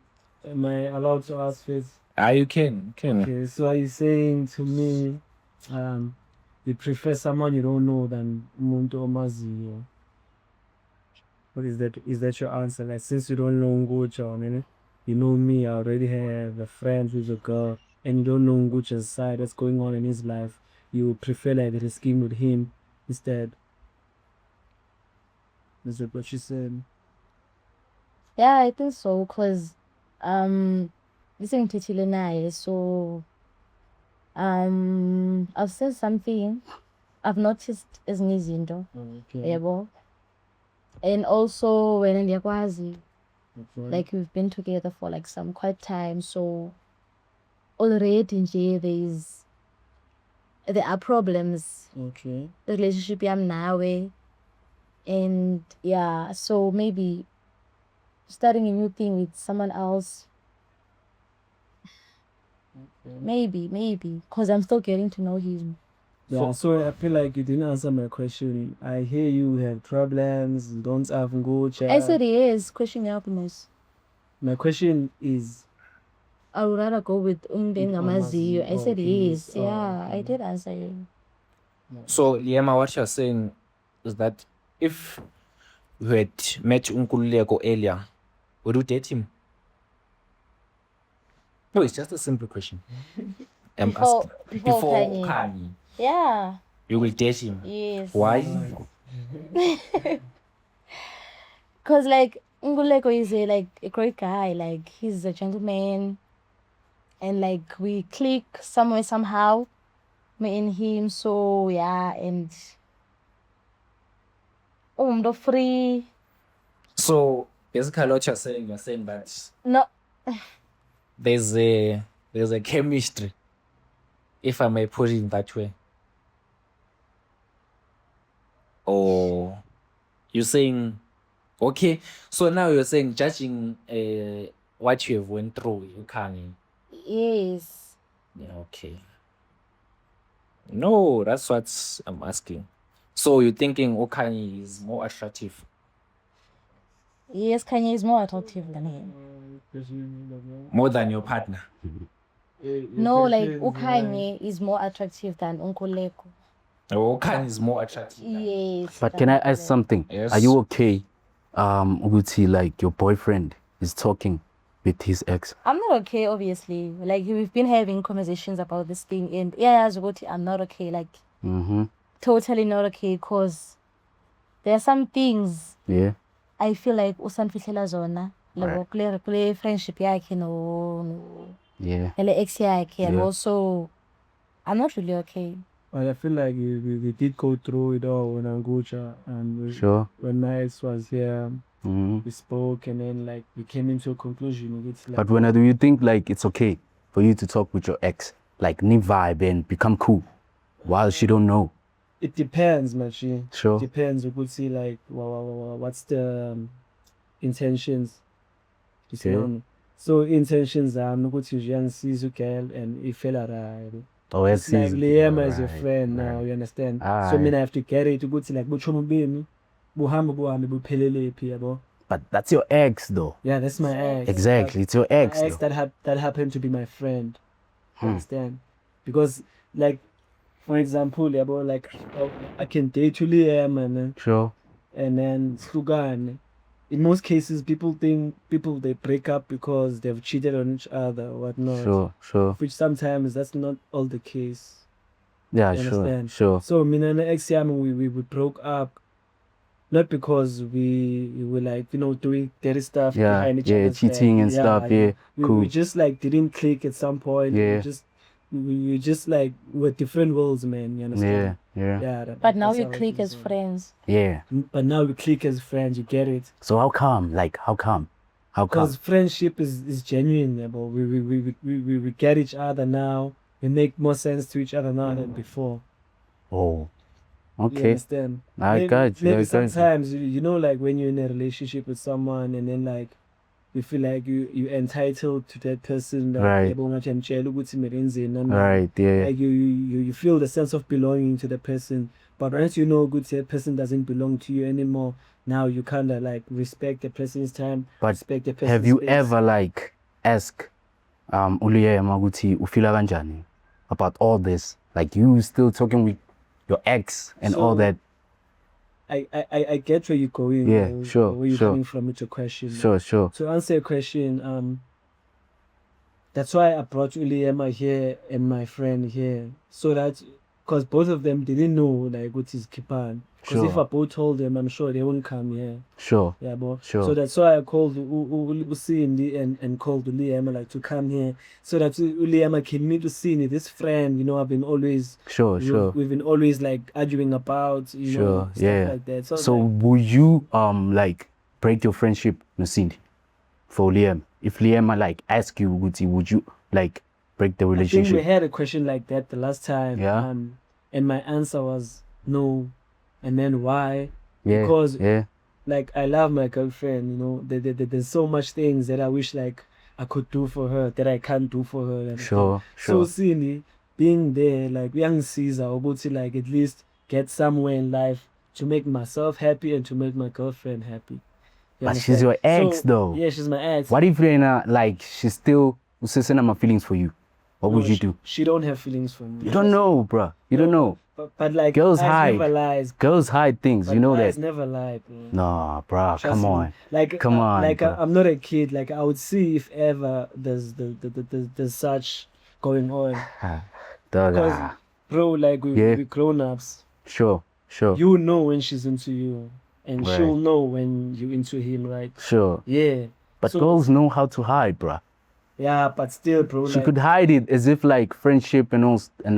am I allowed to ask first? you can. Okay, so are you saying to me, you prefer someone you don't know than umuntu omaziyo? What is that? Is that your answer? Like, since you don't know Ngucha, you know me, I already have a friend who's a girl, and you don't know Ngucha's side, what's going on in his life, you prefer like risking with him instead. Is that what you said? Yeah, I think so, because listening to Chilenaye, so I've said something I've noticed as Nizindo, Okay. yabo. And also when ndiyakwazi, Okay. like we've been together for like some quite time, so already nje there are problems Okay. the relationship yam nawe, and yeah, so maybe starting a new thing with someone else, maybe because I'm still getting to know him. Yeah, so I feel like you didn't answer my question. I hear you have problems, you don't have Ngucha. I said yes, question your happiness. My question is, I would rather go with Umben Ngamaziyo. I said Okay, yes. yes. Oh, Yeah, I okay. did answer you. So, Liema, what you're saying is that if you had met Nkululeko earlier, would you date him? No, it's just a simple question. I'm Before asking. Kanye. Kanye, Yeah, you will date him. yes. Why? Because like Nguleko is a great guy. Like he's a gentleman, and like we click somewhere somehow, me and him. So yeah, and the free. So, basically, what you're saying that No, there's a chemistry, if I may put it that way. Or you're saying, okay, so now you're saying judging what you have went through, you can. yes. Yeah, okay. No, that's what I'm asking. So you're thinking Okanye is more attractive? Yes, Kanye is more attractive than him. More than your partner? No, like Ukanye is more attractive than Nkuleko. Okanye is more attractive. Yes. But can I ask something? Yes. Are you okay? Uguti, like your boyfriend is talking with his ex? I'm not okay, obviously. Like, we've been having conversations about this thing, and yeah, as I'm not okay. Like, Mm-hmm. totally not okay, because there are some things Yeah. I feel like usanfihlela zona. Right. Like, kule friendship yakhe no Yeah. nele ex yakhe, and Yeah. also I'm not really okay. But I feel like we did go through it all when Angucha and Sure. when Nice was here, Mm-hmm. we spoke and then like we came into a conclusion. It's like, But when do you think like it's okay for you to talk with your ex, like ni vibe and become cool, while she don't know? it depends, Machi. Sure. Depends. We could see like what's the intentions. You see, Okay. so intentions are ukuthi nje uyangisiza girl and ifela right. Oh, It's like Liam is your right, friend now, right. you understand? So Aye. mina I have to get it ukuthi like buchomo bemi buhambe buphelele phi yabo. But that's your ex though. Yeah, that's my ex. Exactly, it's your My ex ex though. that happened to be my friend. You Hmm. understand? Because like for example, yabo, like I can date Liam Sure. and then Slugane. In most cases, people they break up because they've cheated on each other or whatnot. Sure, sure. Which sometimes that's not all the case. Yeah, You sure, understand? sure. So mina and ex yami we broke up not because we were like, you know, doing dirty stuff Yeah, behind each yeah, other's cheating back. and stuff, yeah, cool. We just like didn't click at some point. Yeah. We just like we're different worlds, man. You Yeah, understand? yeah, Yeah. But now that's you how it click is, as man. friends. yeah. But now we click as friends. You get it? So how come? Like, how come? How come? Because friendship is genuine, yeah, but we get each other now. We make more sense to each other now than before. Oh, You okay. understand? I got you. Maybe I got you. sometimes you know, like when you're in a relationship with someone and then like you feel like you're entitled to that person. Like, Right. yabo ngathi ngiyamtshela ukuthi mina ngenzeni nami. Right, yeah. Like you feel the sense of belonging to the person. But once you know good that person doesn't belong to you anymore, now you kind of like respect the person's time, But respect the person's have you space. ever like asked Uliyema ukuthi ufila kanjani about all this? Like you still talking with your ex and all So, that? I get where you're going. Yeah, or sure, where you're sure. coming from with your question. Sure, sure. To answer your question, that's why I brought Uliema here and my friend here, so that because both of them didn't know like what is Kipan. Because if I Sure. both told them, I'm sure they won't come here. Sure. Yeah, bro. Sure. So that's why I called Usini and called Uliema like to come here, so that Uliema can meet Usini, this friend. You know, I've been always Sure, sure. we've been always like arguing about, you know, Sure, stuff yeah. like that. So like, would you like break your friendship, Cindy, for Liam? If Liam like ask you, would you like break the I think we relationship? had a question like that the last time. Yeah. And my answer was no. And then why? Yeah. Because yeah. like I love my girlfriend, you know. There's so much things that I wish like I could do for her that I can't do for her. and Sure, So sure. Cindy, being there, like young Caesar, or to like at least get somewhere in life to make myself happy and to make my girlfriend happy. You But she's understand? your ex So, though. Yeah, she's my ex. What if Lena like she's still usisena my feelings for you? What would No, you she- do? She don't have feelings for me. You don't know, bruh. You don't know. But like Girls eyes hide. never lies. Girls hide things. But You know eyes that. never lie, bro. No, bruh. Trust Come me. on. Like Come on, like bro. I'm not a kid. Like I would see if ever there's such going on, Dog, because bro, like Yeah. we grown ups. Sure, sure, You know when she's into you, and Right. she'll know when you into him, right? sure. Yeah. But So- girls know how to hide, bruh. Yeah, but still, bro. She like, could hide it as if like friendship and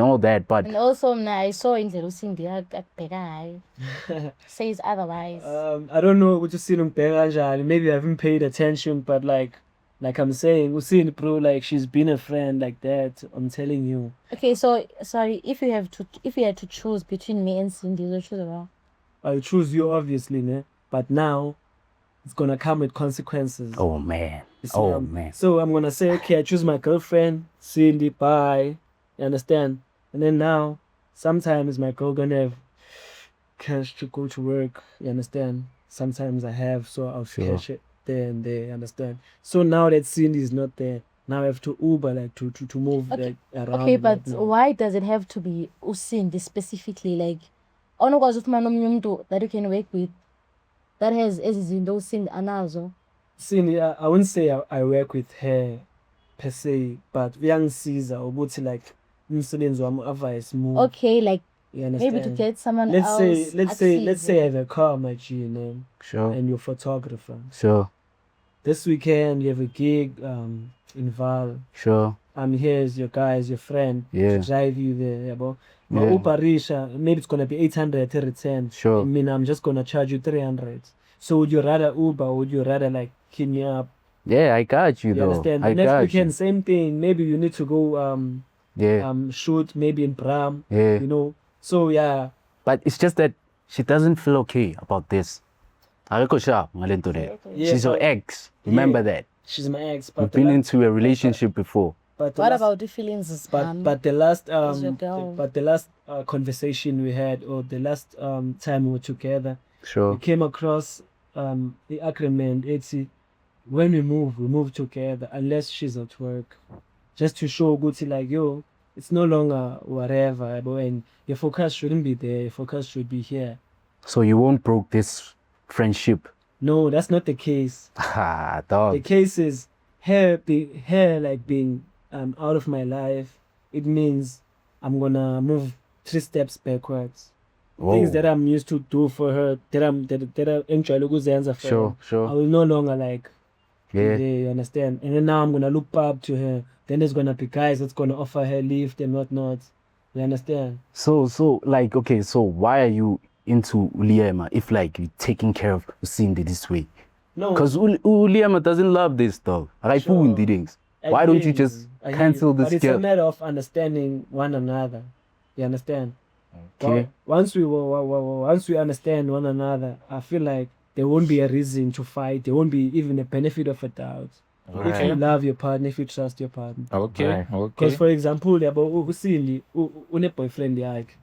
all that, but And also, I saw indlela uSindi akubheka ngayo. Says otherwise. I don't know what you see kanjani. Maybe I haven't paid attention, but like I'm saying, we see bro, like she's been a friend like that. I'm telling you. Okay, so sorry, if you had to choose between me and Cindy, you choose wrong. I choose you, obviously, ne? But now it's gonna come with consequences. oh man, You see, oh man. So I'm gonna say, okay, I choose my girlfriend, Cindy, bye. You understand? And then now, sometimes my girl gonna have cash to go to work. You understand? Sometimes I have, so I'll Sure. cash it there and there. You understand? So now that Cindy is not there, now I have to Uber like to move Okay. like around. Okay, but right now. why does it have to be uSindi specifically? Like, awunokwazi ufumana omunye umuntu that you can work with that has ezizinto uSindi anazo. See, I wouldn't say I work with her per se, but uyangisiza ukuthi like umsebenzi wami advice more. Okay, like You maybe to understand? get someone Let's say else. let's say I have a car, my G, name, Sure. and you're a photographer. Sure. This weekend you have a gig in Val. Sure. I'm here as your guy, as your friend, Yeah. to drive you there, yeah, bro. Yeah. But Uber Risha, maybe it's gonna be 800 to return. Sure. I mean, I'm just gonna charge you 300. So would you rather Uber? Or would you rather like key me up? Yeah, I got you You though. understand? I The next got weekend, you. same thing. Maybe you need to go Yeah. shoot maybe in Bram. Yeah. You know. So yeah, But it's just that she doesn't feel okay about this. Akekho sharp ngale nto le. Yeah, She's your but- ex. Remember that. she's my ex. We've But been into a relationship before. but the What last- about the feelings is but the last your girl. the last conversation we had, or the last time we were together, we Sure. came across the agreement. It's when we move together unless she's at work, just to show good like yo, it's no longer whatever, but and your focus shouldn't be there. Your focus should be here. So you won't broke this friendship. No, that's not the case. Ah, The dog. case is her being out of my life. It means I'm gonna move 3 steps backwards. Things Whoa. that I'm used to do for her, that I'm enjoy ukuzenza for Sure, her, I sure. will no longer like Yeah. you understand. And then now I'm gonna look up to her. Then there's gonna be guys that's gonna offer her lift and whatnot. You understand? So like, okay, so why are you into Uliema if like you're taking care of Cindy this way? No, Because Uliema doesn't love this dog. Like Sure. the things. I Why don't hear you just I hear cancel you. this But it's a girl? matter of understanding one another. You understand? Okay. Once we understand one another, I feel like there won't be a reason to fight. There won't be even a benefit of a doubt. If you Okay. love your partner, if you trust your partner. Okay. Right. Okay. Because for example, uSindi une-boyfriend yakhe.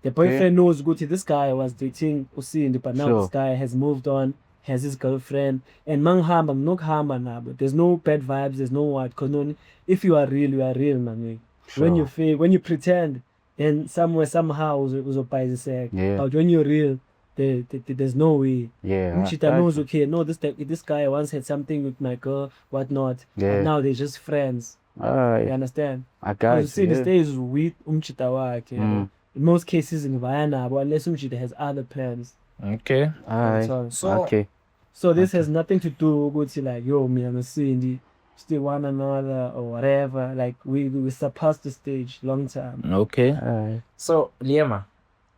The boyfriend knows ukuthi this guy was dating uSindi, but now Sure. this guy has moved on, has his girlfriend. And mangihamba nginokuhamba nabo. There's no bad vibes, there's no what. Because if you are real, man. When you fake, when you pretend, then somehow uzobhayiziseka. Yeah. But when you're real, there's no way. Yeah. Umchita knows, okay, no, this guy once had something with my girl, whatnot. Yeah. But now they're just friends. You Alright. understand? I got You see, you. the stays with umchita wakhe. Mm. In most cases, in nabo, unless umchita has other plans. Okay. Alright. So- So Okay. So this has nothing to do with like, yo, me and Cindy still one another or whatever. Like we surpassed the stage long time. okay. Alright. So Liema,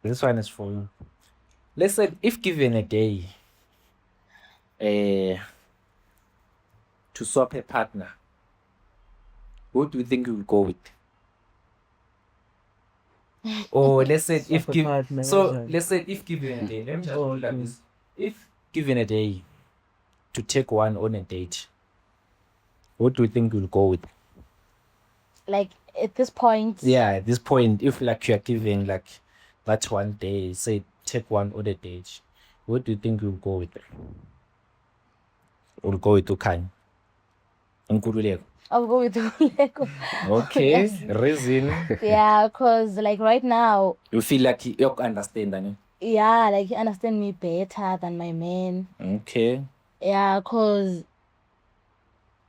this one is for you. Let's say if given a day, to swap a partner, who do you think you will go with? Or let's say if Swap a give partner, so right. let's say if given a day, let me just Oh, put it like okay. this. If given a day to take one on a date, what do you think you'll go with? like at this point. Yeah, at this point, if like you're given like that one day, say take one on a date, what do you think you'll go with? We'll go with Ukhan. Nkululeko. I'll go with Lego. Okay, reason. Yeah, cause like right now, You feel like you understand, Dani? yeah, like you understand me better than my man. Okay. Yeah, cause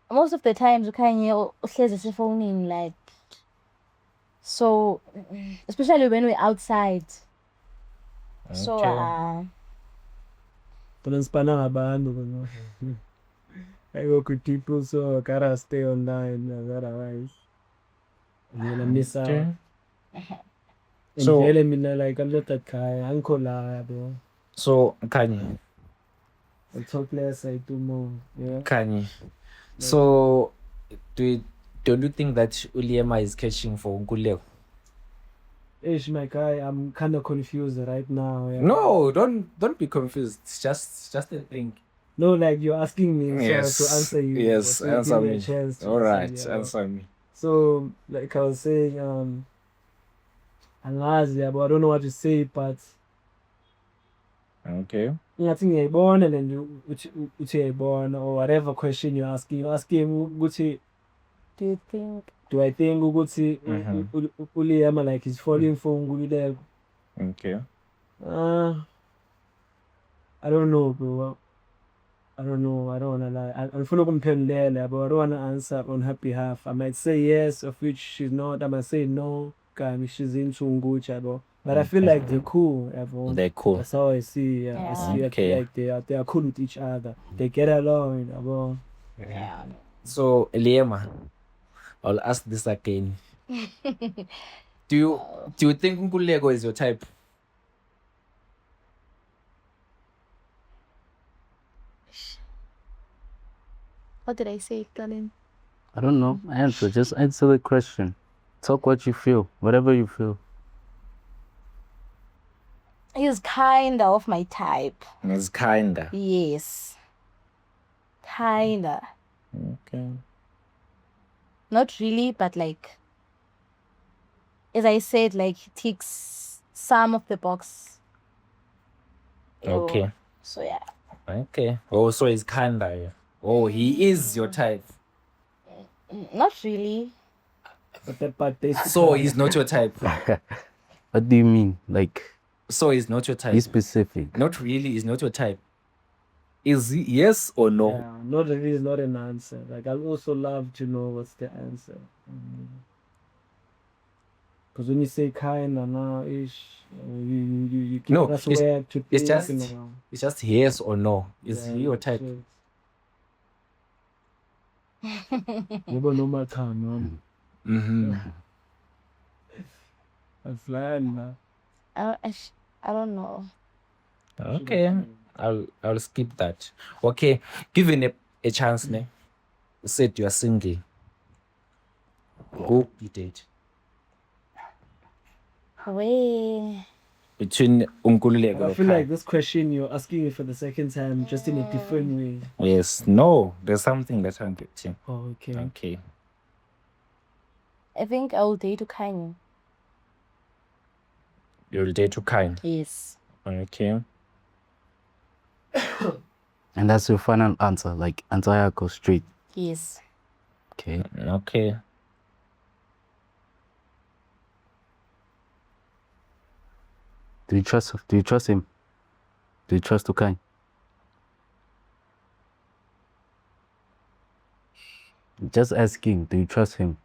most of the times ukhanye uhlezi esefonini like, so especially when we're outside. So Okay. But spana ngabantu. I work with people, so I gotta stay online. Otherwise, I'm gonna miss out. Okay. And So- vele mina like I'm not that guy. Angikho la, bro. So Kanye, I talk less, I do more. Yeah. Kanye. So don't you think that Uliema is catching for Nkululeko? Ish, my guy, I'm kind of confused right now. Yeah. No, don't be confused. It's just a thing. No, like you're asking me Yes. so to answer you. Yes, so give answer me a me. chance to All right, answer, yeah. answer me. So, like I was saying, angazi, but I don't know what to say, but Okay. ngathi ngiyayibona and then uthi uyayibona, or whatever question you're asking ukuthi do you think? do I think ukuthi Mhm. Uliema like he's falling for Nkululeko? Okay. I don't know, bro. I don't know. I don't wanna lie. I'm full of compelling, but I don't wanna answer on her behalf. I might say yes, of which she's not. I might say no, because she's into Ngucha, but I feel like they're cool. They're cool. That's how I see. Yeah, I see. I Okay. feel like they are cool with each other. They get along. Yeah. So Liema, I'll ask this again. Do you think Nkululeko is your type? What did I say, Colin? I don't know. Answer. Just answer the question. Talk what you feel. Whatever you feel. He's kind of my type. It's kinda. Yes. Kinda. Okay. Not really, but like, as I said, like he ticks some of the box. Okay. So yeah. Okay. Oh, so it's kinda. Yeah. Oh, he is your type. Not really. But they So he's not your type. What do you mean? Like, So he's not your type. be specific. Not really. He's not your type. Is he yes or no? Yeah, not really is not an answer. Like I'd also love to know what's the answer. Because when you say kind and now ish, you give No, us it's- where to it's think, just- you know. It's just yes or no. Is Yeah, he your type? so Yebo noma cha noma. Mm-hmm. Aflani la. I don't know. Okay. I'll skip that. Okay. Given a chance, ne? You said you are single. Who you date? Way. Between Nkululeko. I feel like this question you're asking me for the second time, just in a different way. Yes. No. There's something that I'm getting. Oh, okay. Okay. I think I will date Kanye. You'll date to kind. Yes. Okay. And that's your final answer. Like, answer go straight. Yes. Okay. Okay. Do you trust him? Do you trust Ukai? Just asking, do you trust him?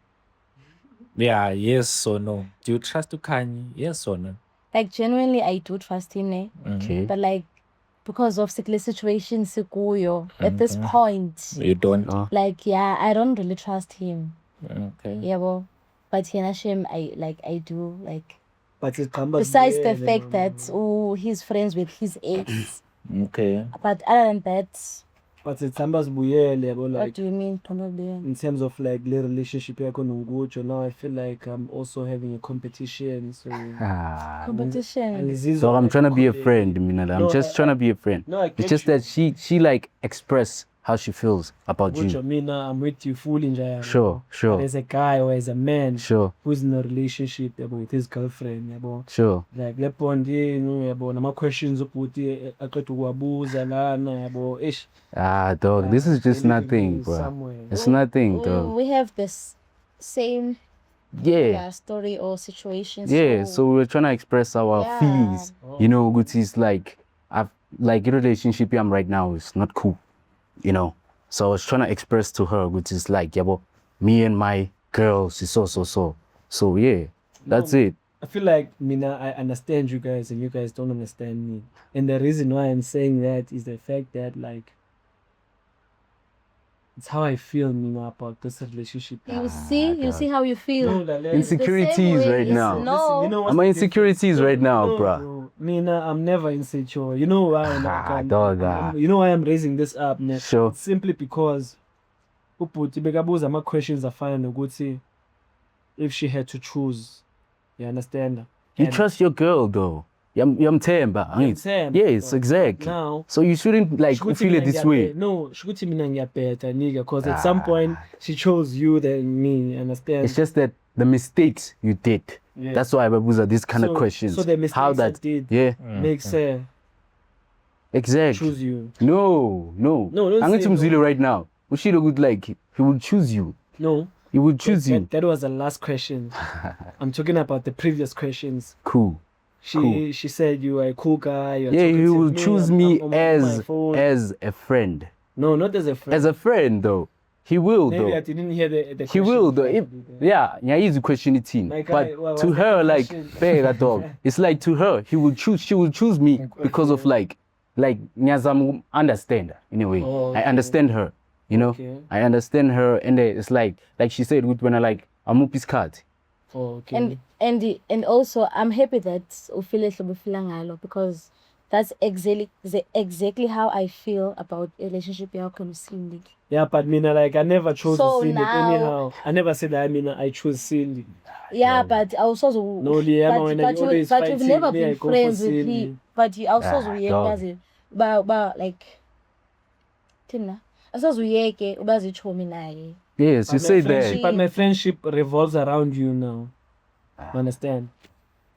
Yeah, yes or no. Do you trust Kanye? Yes or no? Like genuinely, I do trust him, ne? Okay. But like, because of the situation, Sikuyo, at this point, You don't. Oh, like, yeah, I don't really trust him. Okay. Yeah, well, but Hinashim, I do like. But it's Besides the fact that he's friends with his ex, Okay. but other than that, But it's Sambas Buyele, what like do you mean, Tonobia? in terms of like the relationship yakho noNgucho, now I feel like I'm also having a competition. So Competition. So I'm trying to be a friend, Minala. I'm No, just trying to be a friend. No, I get It's just you. that she like express how she feels about Ngucho, you. mina, I'm with you fully njalo. Sure, sure, As a guy or as a man sure, who's in a relationship with his girlfriend, sure. like le bond yenu, nama questions ukuthi aqeda ukuwabuza lana, ish. Ah, dog, this is just they need to nothing, go bro. somewhere. It's nothing, dog. We have this same Yeah, story or situation. yeah. So we're trying to express our Yeah. feelings. You know, which is like, like the relationship I'm right now is not cool. You know, so I was trying to express to her, which is like, yeah, but me and my girls is so. So yeah, that's it. I feel like Mina, I understand you guys and you guys don't understand me. And the reason why I'm saying that is the fact that like it's how I feel, Mina, about this relationship. You see how you feel. No, like, Insecurities way right it's now. no. you know what's I'm the insecurities difference? right now, no, bruh. bro. Mina, I'm never insecure. You know why? Dog, you know why I'm raising this up, ne? Sure. It's simply because Uputi bekabuza ama questions afana nokuthi if she had to choose. You understand? You And- trust your girl though. Yamthemba. Yamthemba, Yes, bro. exactly. Now, So you shouldn't like Shukuthi feel it mina this way. No, shukuthi mina ngiyabheta nigga, because at some point she chose you than me, understand? It's just that the mistakes you did. Yeah. That's why these are these kind of So- questions. so the mistakes How I that did yeah, makes her exactly. choose you. No. No, don't I'm going say to no. Mzulu right now. Ushiro would like he would choose you. No, He would choose you. that was the last question. I'm talking about the previous questions. Cool. Cool. She said you are a cool guy. You're Yeah, talkative. he will Me, choose I'm me on my as phone. a friend. No, not as a friend. As a friend though. He will Maybe though. I didn't hear the He question will though. properly there. Yeah, easy question it in. My But guy, what to was that her, the like, question? fair dog. It's like to her, she will choose me because of like Nyazam understand her, in a way. Oh, I okay. understand her, you know. Okay. I understand her, and it's like she said, when I like I'm up his card. Oh, okay. And also I'm happy that ufile hlobo ufila ngalo because that's exactly how I feel about a relationship yakho noCindy. Yeah, but Mina, like, I never chose So Cindy now- anyhow. I never said that, I chose Cindy. Yeah, but also No, Liam, when I always but you've fighting, never me, I been go for friends with Cindy. him. But you also dog. but like Tina. Asazuyeke ubazichomi naye. Yes, you But my say friendship- that. But my friendship revolves around you now. You understand?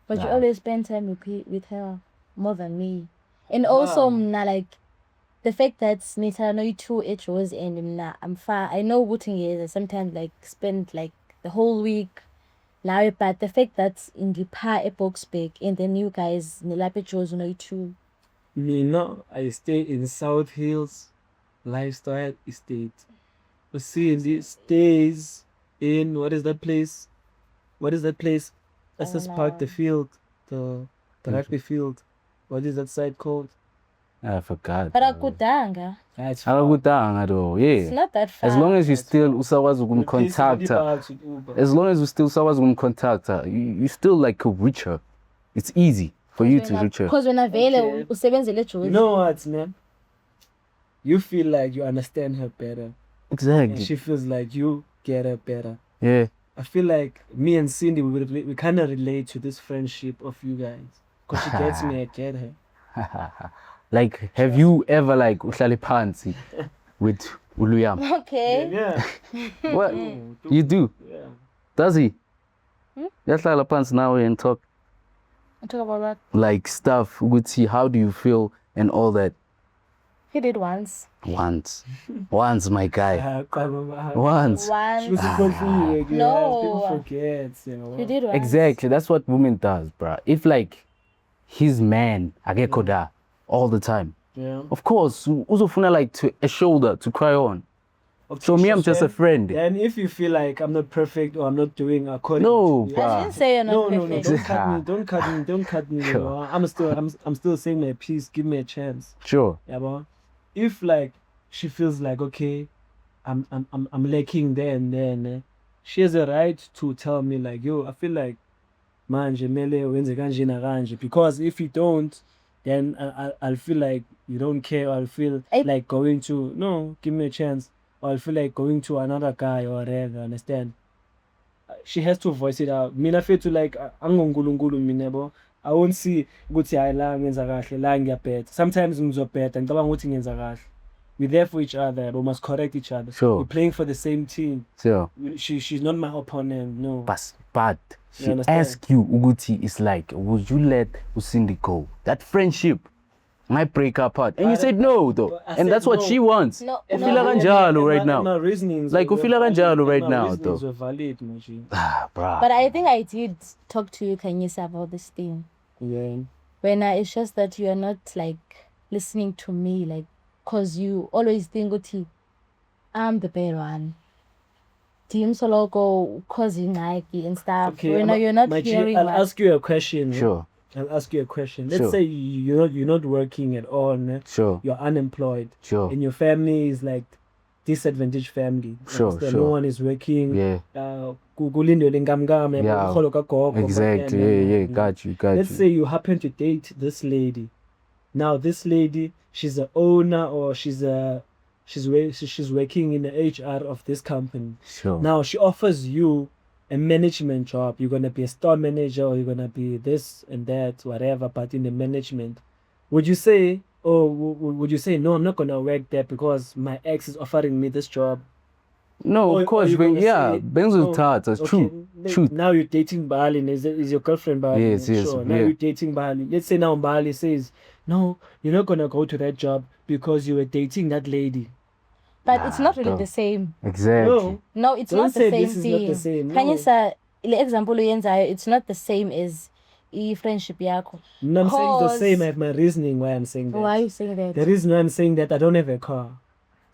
But you Nah. always spend time with her more than me. And also, Wow. mna, like, the fact that Nita know you two HOs and mna, I'm far. I know Wooting is I sometimes like spend like the whole week now, but the fact that in the pa a box big and then you guys Nilap HOs know you two. Me, no, I stay in South Hills Lifestyle Estate. You see, this stays in, what is that place? Let's just park the field, the rugby field. What is that site called? I forgot. But akudanga. It's Akakudanga though, It's yeah. not that far. As long as you still usakwazi ukumcontact her. As long as you still usakwazi ukumcontact her, you still like could reach her. It's easy for you to reach her. Because when I vele Okay. usebenzele HOs. You know what, man? You feel like you understand her better. And Exactly. she feels like you get her better. Yeah. I feel like me and Cindy, we kind of relate to this friendship of you guys. Because she gets me, I get her. Like, have you ever like uhlale phansi with Uluyam? Okay. Yeah. What? You do? Yeah. Does he? Yahlala phansi now and talk Talk about what? like stuff. We would see how do you feel and all that. He did once. Once, my guy. Once. She Once. was confused. No. People forget, you know. He did once. Exactly. That's what women does, bruh. If like his man agekoda all the time, Yeah. of course, uzofuna like a shoulder to cry on. So me, I'm just a friend. And if you feel like I'm not perfect or I'm not doing according No, to I bruh. didn't say you're not no, perfect. don't cut me. You Sure. know? I'm still saying my piece. Give me a chance. Sure. Yeah, but if like she feels like okay, I'm lacking there and then, she has a right to tell me like, yo, I feel like manje mele wenze kanje na kanje, because if you don't, then I'll feel like you don't care. I'll feel like going to give me a chance. Or I'll feel like going to another guy or whatever. Understand? She has to voice it out. Mina feel to like angongulunkulu mina bo. I won't see ukuthi hayi la ngenza kahle la ngiyabhetha. Sometimes ngizobhetha ngicabanga ukuthi ngenza kahle. We're there for each other. We must correct each other. Sure. We're playing for the same team. So, She's not my opponent. No. but You she understand? asked you, Uguti, is like, would you let Usindi go? That friendship might break apart. And you said no, though. but I And said that's what no. she wants. No, Ufila kanjalo right My now. reasonings Like, were ufila valid. kanjalo right My now, reasonings though. were valid, Maji. Ah, bruh. But I think I did talk to you, Kanyisa, about this thing. Yeah. When it's just that you are not like listening to me, like, cause you always think, Uti, I'm the better one. Team Soloko causing Nike and stuff. Okay. When you're not Maji, hearing I'll what- ask you a question. yeah? Sure, I'll ask you a question. Let's Sure. say you're not working at all. Ne? sure, You're unemployed, sure. and your family is like disadvantaged family. Sure, Understand? sure. No one is working. Yeah, Kulindwe lenkamnkam, yabo, Yeah. urholo kagogo, exactly. but Yeah, got you. Let's say you happen to date this lady. Now this lady, she's the owner or she's working in the HR of this company. Sure. Now she offers you a management job. You're gonna be a store manager or you're gonna be this and that, whatever, but in the management. Would you say, would you say, no, I'm not gonna work there because my ex is offering me this job? No, Or- of course. or you When, gonna yeah, say, Benzo no, Tat, that's okay, true. Truth. Now you're dating Bali. Is your girlfriend Bali? Yes, yes, Sure. Now yeah. you're dating Bali. Let's say now Bali says, no, you're not gonna go to that job because you were dating that lady. But it's not really Nah, the same. Exactly. No, No, it's Don't not the say same this is thing. not the same, no. Kanyisa, ile example uyenzayo, it's not the same as friendship yakho. no, I'm saying the Cause- same. I have my reasoning why I'm saying that. Why are you saying that? The reason why I'm saying that, I don't have a car.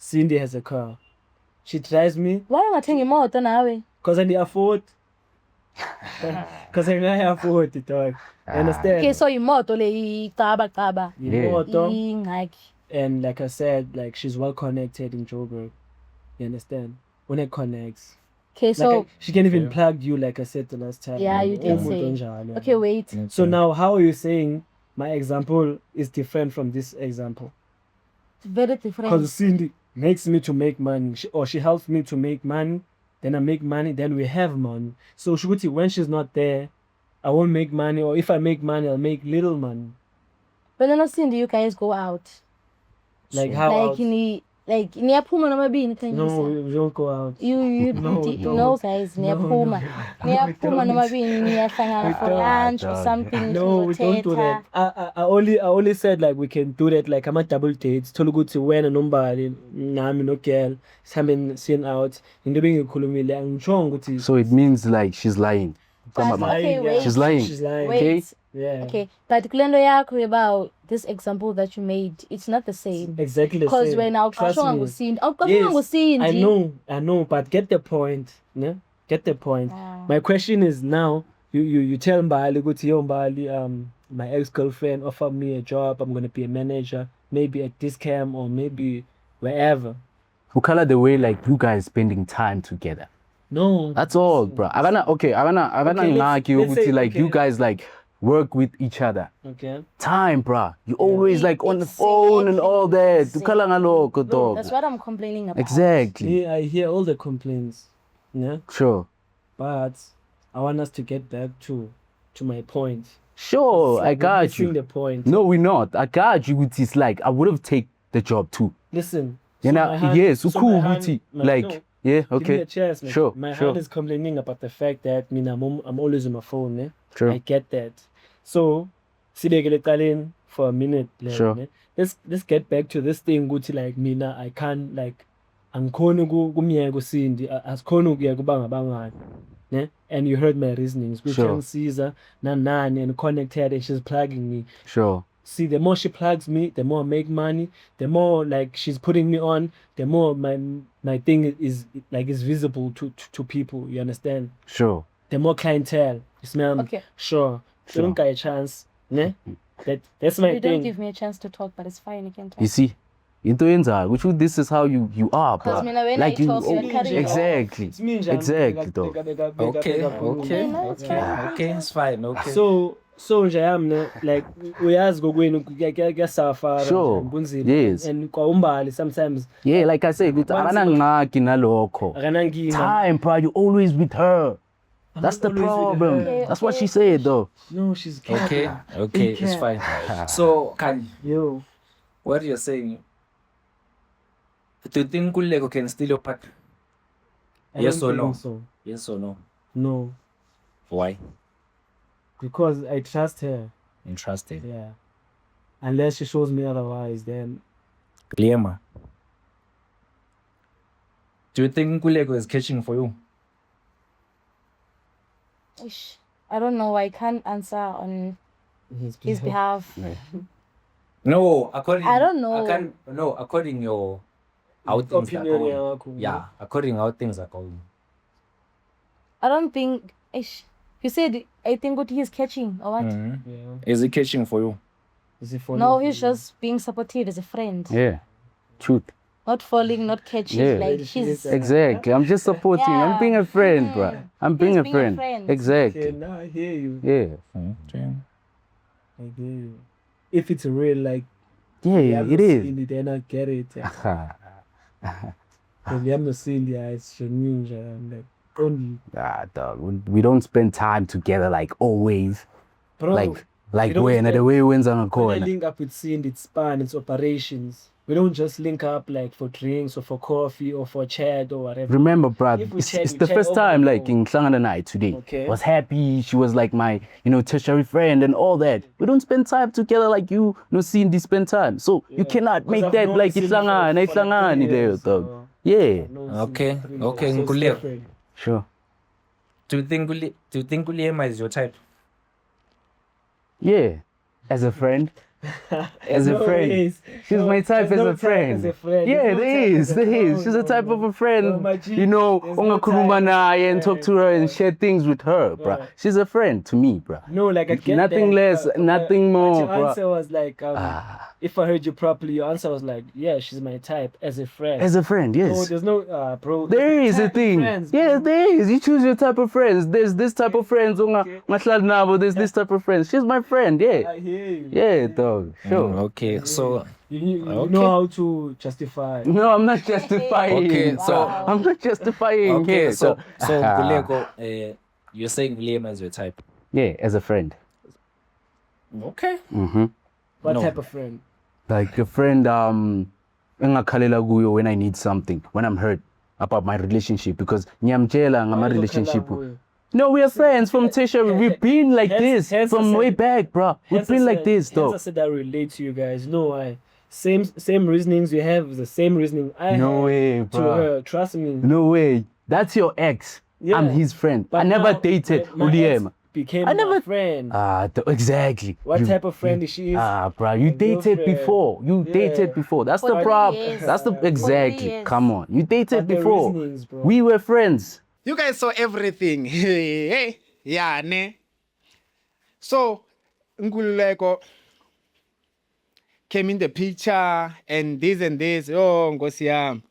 Cindy has a car. She drives me Why ungathenga imoto nawe? because I afford. Because I afford it, dog. You understand? Okay, so imoto le icaba. Imoto. Ingxaki. And like I said, like she's well connected in Joburg. You understand? When it connects. Okay, so Like she can even plug you, like I said the last time. Yeah, you did say. Unjalo. okay, wait. So now, how are you saying my example is different from this example? Very different. Because Cindy makes me to make money, or she helps me to make money. Then I make money. Then we have money. So Shuguti, when she's not there, I won't make money. Or if I make money, I'll make little money. But then Cindy, you guys go out. Like how? Like else? niyaphuma nomabini can No, you we don't go out. you No, no, don't. guys No, niyaphuma niyaphuma don't. nomabini niyahlangana for don't. lunch or Don't. something No, we don't do that. I only said like we can do that like I'm a double dates. Thola ukuthi wena nombali nami no girl sihambe seen out. Into bengikhulumile angishongo ukuthi So it means like she's lying. But, Mama. okay, yeah. wait. She's lying. She's lying. Wait. Okay. Yeah. Okay, but kulendo yakho about this example that you made, it's not the same. Exactly the Because same. when Trust awuqashonga me. ngusindi, Yes, awuqashonga ngusindi. I know, but get the point. Ne? Get the point. Ah. My question is now, you tell Mbali, go to your Mbali, my ex-girlfriend offered me a job, I'm gonna be a manager, maybe at this camp or maybe wherever. Ukala the way like you guys spending time together. No. That's all, bro. Agana Okay, let's ukuthi say- like you okay. guys like work with each other. Okay. Time, bro. You always like on the phone and all that. Ukala ngalokho, dog. That's what I'm complaining about. Exactly. I hear all the complaints. Yeah. Sure. But I want us to get back to my point. Sure, I We're got missing you. the point. No, we're not. I got you. It's like I would have taken the job too. Listen. You so know, my hand- yes, so cool, my hand- Guti. my- Like, no, yeah, give me okay. a chance, man. Sure, My sure. hand is complaining about the fact that I'm always on my phone. Eh? Sure. I get that. So, sibekele talent for a minute. Like, Sure. ne? Let's get back to this thing. Guti, like mina, I can't like. Angikhoni kumyeka uSindi, asikhoni ukuya kubangabangani. Ne? And you heard my reasonings. Which Sure. Caesar, Nani, and connected, and she's plugging me. Sure. See, the more she plugs me, the more I make money. The more like she's putting me on, the more my thing is visible to people. You understand? Sure. The more clientele. You smell me? Okay. Sure. Sure. Don't get a chance. Ne? That's my You don't thing. give me a chance to talk, but it's fine. You can talk. You see, into yenza, which this is how you are, bro. Because when I talk, you're cutting off. exactly. It's me, Exactly, dog. Okay, okay, it's fine. Okay. So nje yami ne like uyazi kokwenu kuyasafara Sure. kunzima Yes. and kwaumbali sometimes Yeah, like I said, ukuthi akanangxaki nalokho. akanankinga. Time, bro. You always with her. That's the always with problem. her. That's what she said, though. No, she's Okay, okay, it's fine. So, Kanye, Yo. what you're saying, do you think Kulego can steal your partner? I Yes don't or no? think so. Yes or no? No, Why? because I trust her. Interested. Yeah. Unless she shows me otherwise, then Liema, do you think Kulego is catching for you? Ish. I don't know. I can't answer on his his behalf. No, according I don't know. According your how things are opinion going. yakho. Yeah, according how things are going. I don't think. Ish. You said I think what he's catching or what? Mhm. Yeah. Is he catching for you? Is it for No, you? he's just being supportive as a friend, Yeah. Truth. not falling, not catching. Yeah. Like She he's. is, Exactly. I'm just supporting. I'm Yeah. being a friend, bro. I'm being a being a friend. friend. Exactly. Okay, now I hear you. Yeah. Okay. I hear you. If it's real, like Yeah, it is. then I get it. I'm not seeing the eyes, ninja. I'm like, only. Ah, dog. We don't spend time together like always. Bro, Like we don't when the spend- way wins on a when I corner. link up with Cindy, it's span, it's operations. We don't just link up like for drinks or for coffee or for chat or whatever. Remember, bro, If we it's, chat, it's we the chat first over time the like phone. in Klangana night today. Okay. Was happy. She was like my, tertiary friend and all that. We don't spend time together like you Cindy spend time. So you Yeah. cannot 'Cause make I've that known like Cindy itlangana, for like 3 itlangani there, years, dog. so Yeah, I've known Cindy Okay, for 3 okay, years, so it's Nkululeko. different. sure. Do you think Uliema is your type? Yeah, as a friend. As a No friend. ways. She's No, my type there's as no a type friend. as a friend. Yeah, There's no there type is. as a- There is. no, She's a no, type no. of a friend. No, my G, You know, there's no ungakhuluma type as a naye and talk to her and friend. share things with her, bruh. Yeah. She's a friend to me, bruh. No, like I get Nothing that, less, but nothing but more, your bruh. answer was like, if I heard you properly, your answer was like, yeah, she's my type as a friend. As a friend, No, yes. there's no, bro. There is a type of thing. friends, Yeah, bro. there is. You choose your type of friends. There's this type of friends. Ungahlali nabo, there's this type of friends. She's my friend, yeah. I hear you. Yeah, dog. Sure. Okay, so You Okay. know how to justify. No, I'm not justifying. Okay, so- I'm not justifying. okay, here, so dog. Gulego, you're saying Lema is your type. Yeah, as a friend. Okay. Mm-hmm. What No. type of friend? Like a friend, engakhalela kuyo when I need something, when I'm hurt about my relationship, because ngiyamtshela ngama relationship. No, we are friends from tertiary. We've been like Hence- this hence I from said- way back, bro. We've Hence I been like said- this, hence I dog. said I relate to you guys. No, why? Same reasonings you have, the same reasoning I No have way, to bro. her. Trust me. No way. That's your ex. Yeah. I'm his friend. I never now dated my ex Uliema. became I my never- friend. Exactly. What You- type of friend is she? bro, you A dated girlfriend. before. You Yeah. dated before. That's For the 3 problem. years. That's the For 3 exactly. years. Come on, you dated But the before. reasonings, bro. We were friends. You guys saw everything. Hey, yeah, ne. So, Nkululeko came in the picture and this. Oh, Nkosi yami.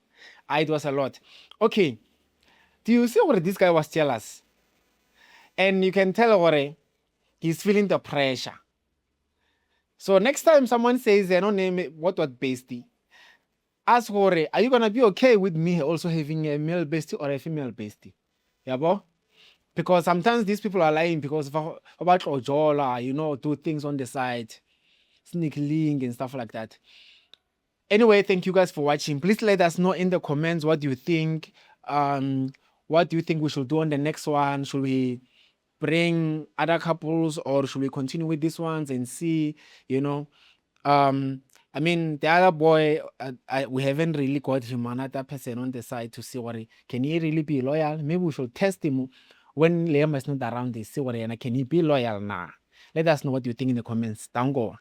It was a lot. Okay. Do you see what this guy was jealous? And you can tell what he's feeling the pressure. So next time someone says they don't name it, what bestie? Ask Hore, are you gonna be okay with me also having a male bestie or a female bestie? Yeah, bo? Because sometimes these people are lying because about Ojola, do things on the side, sneak link and stuff like that. Anyway, thank you guys for watching. Please let us know in the comments what you think. What do you think we should do on the next one? Should we bring other couples or should we continue with these ones and see, I mean, the other boy, we haven't really got him another person on the side to see can he really be loyal? Maybe we should test him when Liam is not around. They see can he be loyal now? Let us know what you think in the comments. Down go.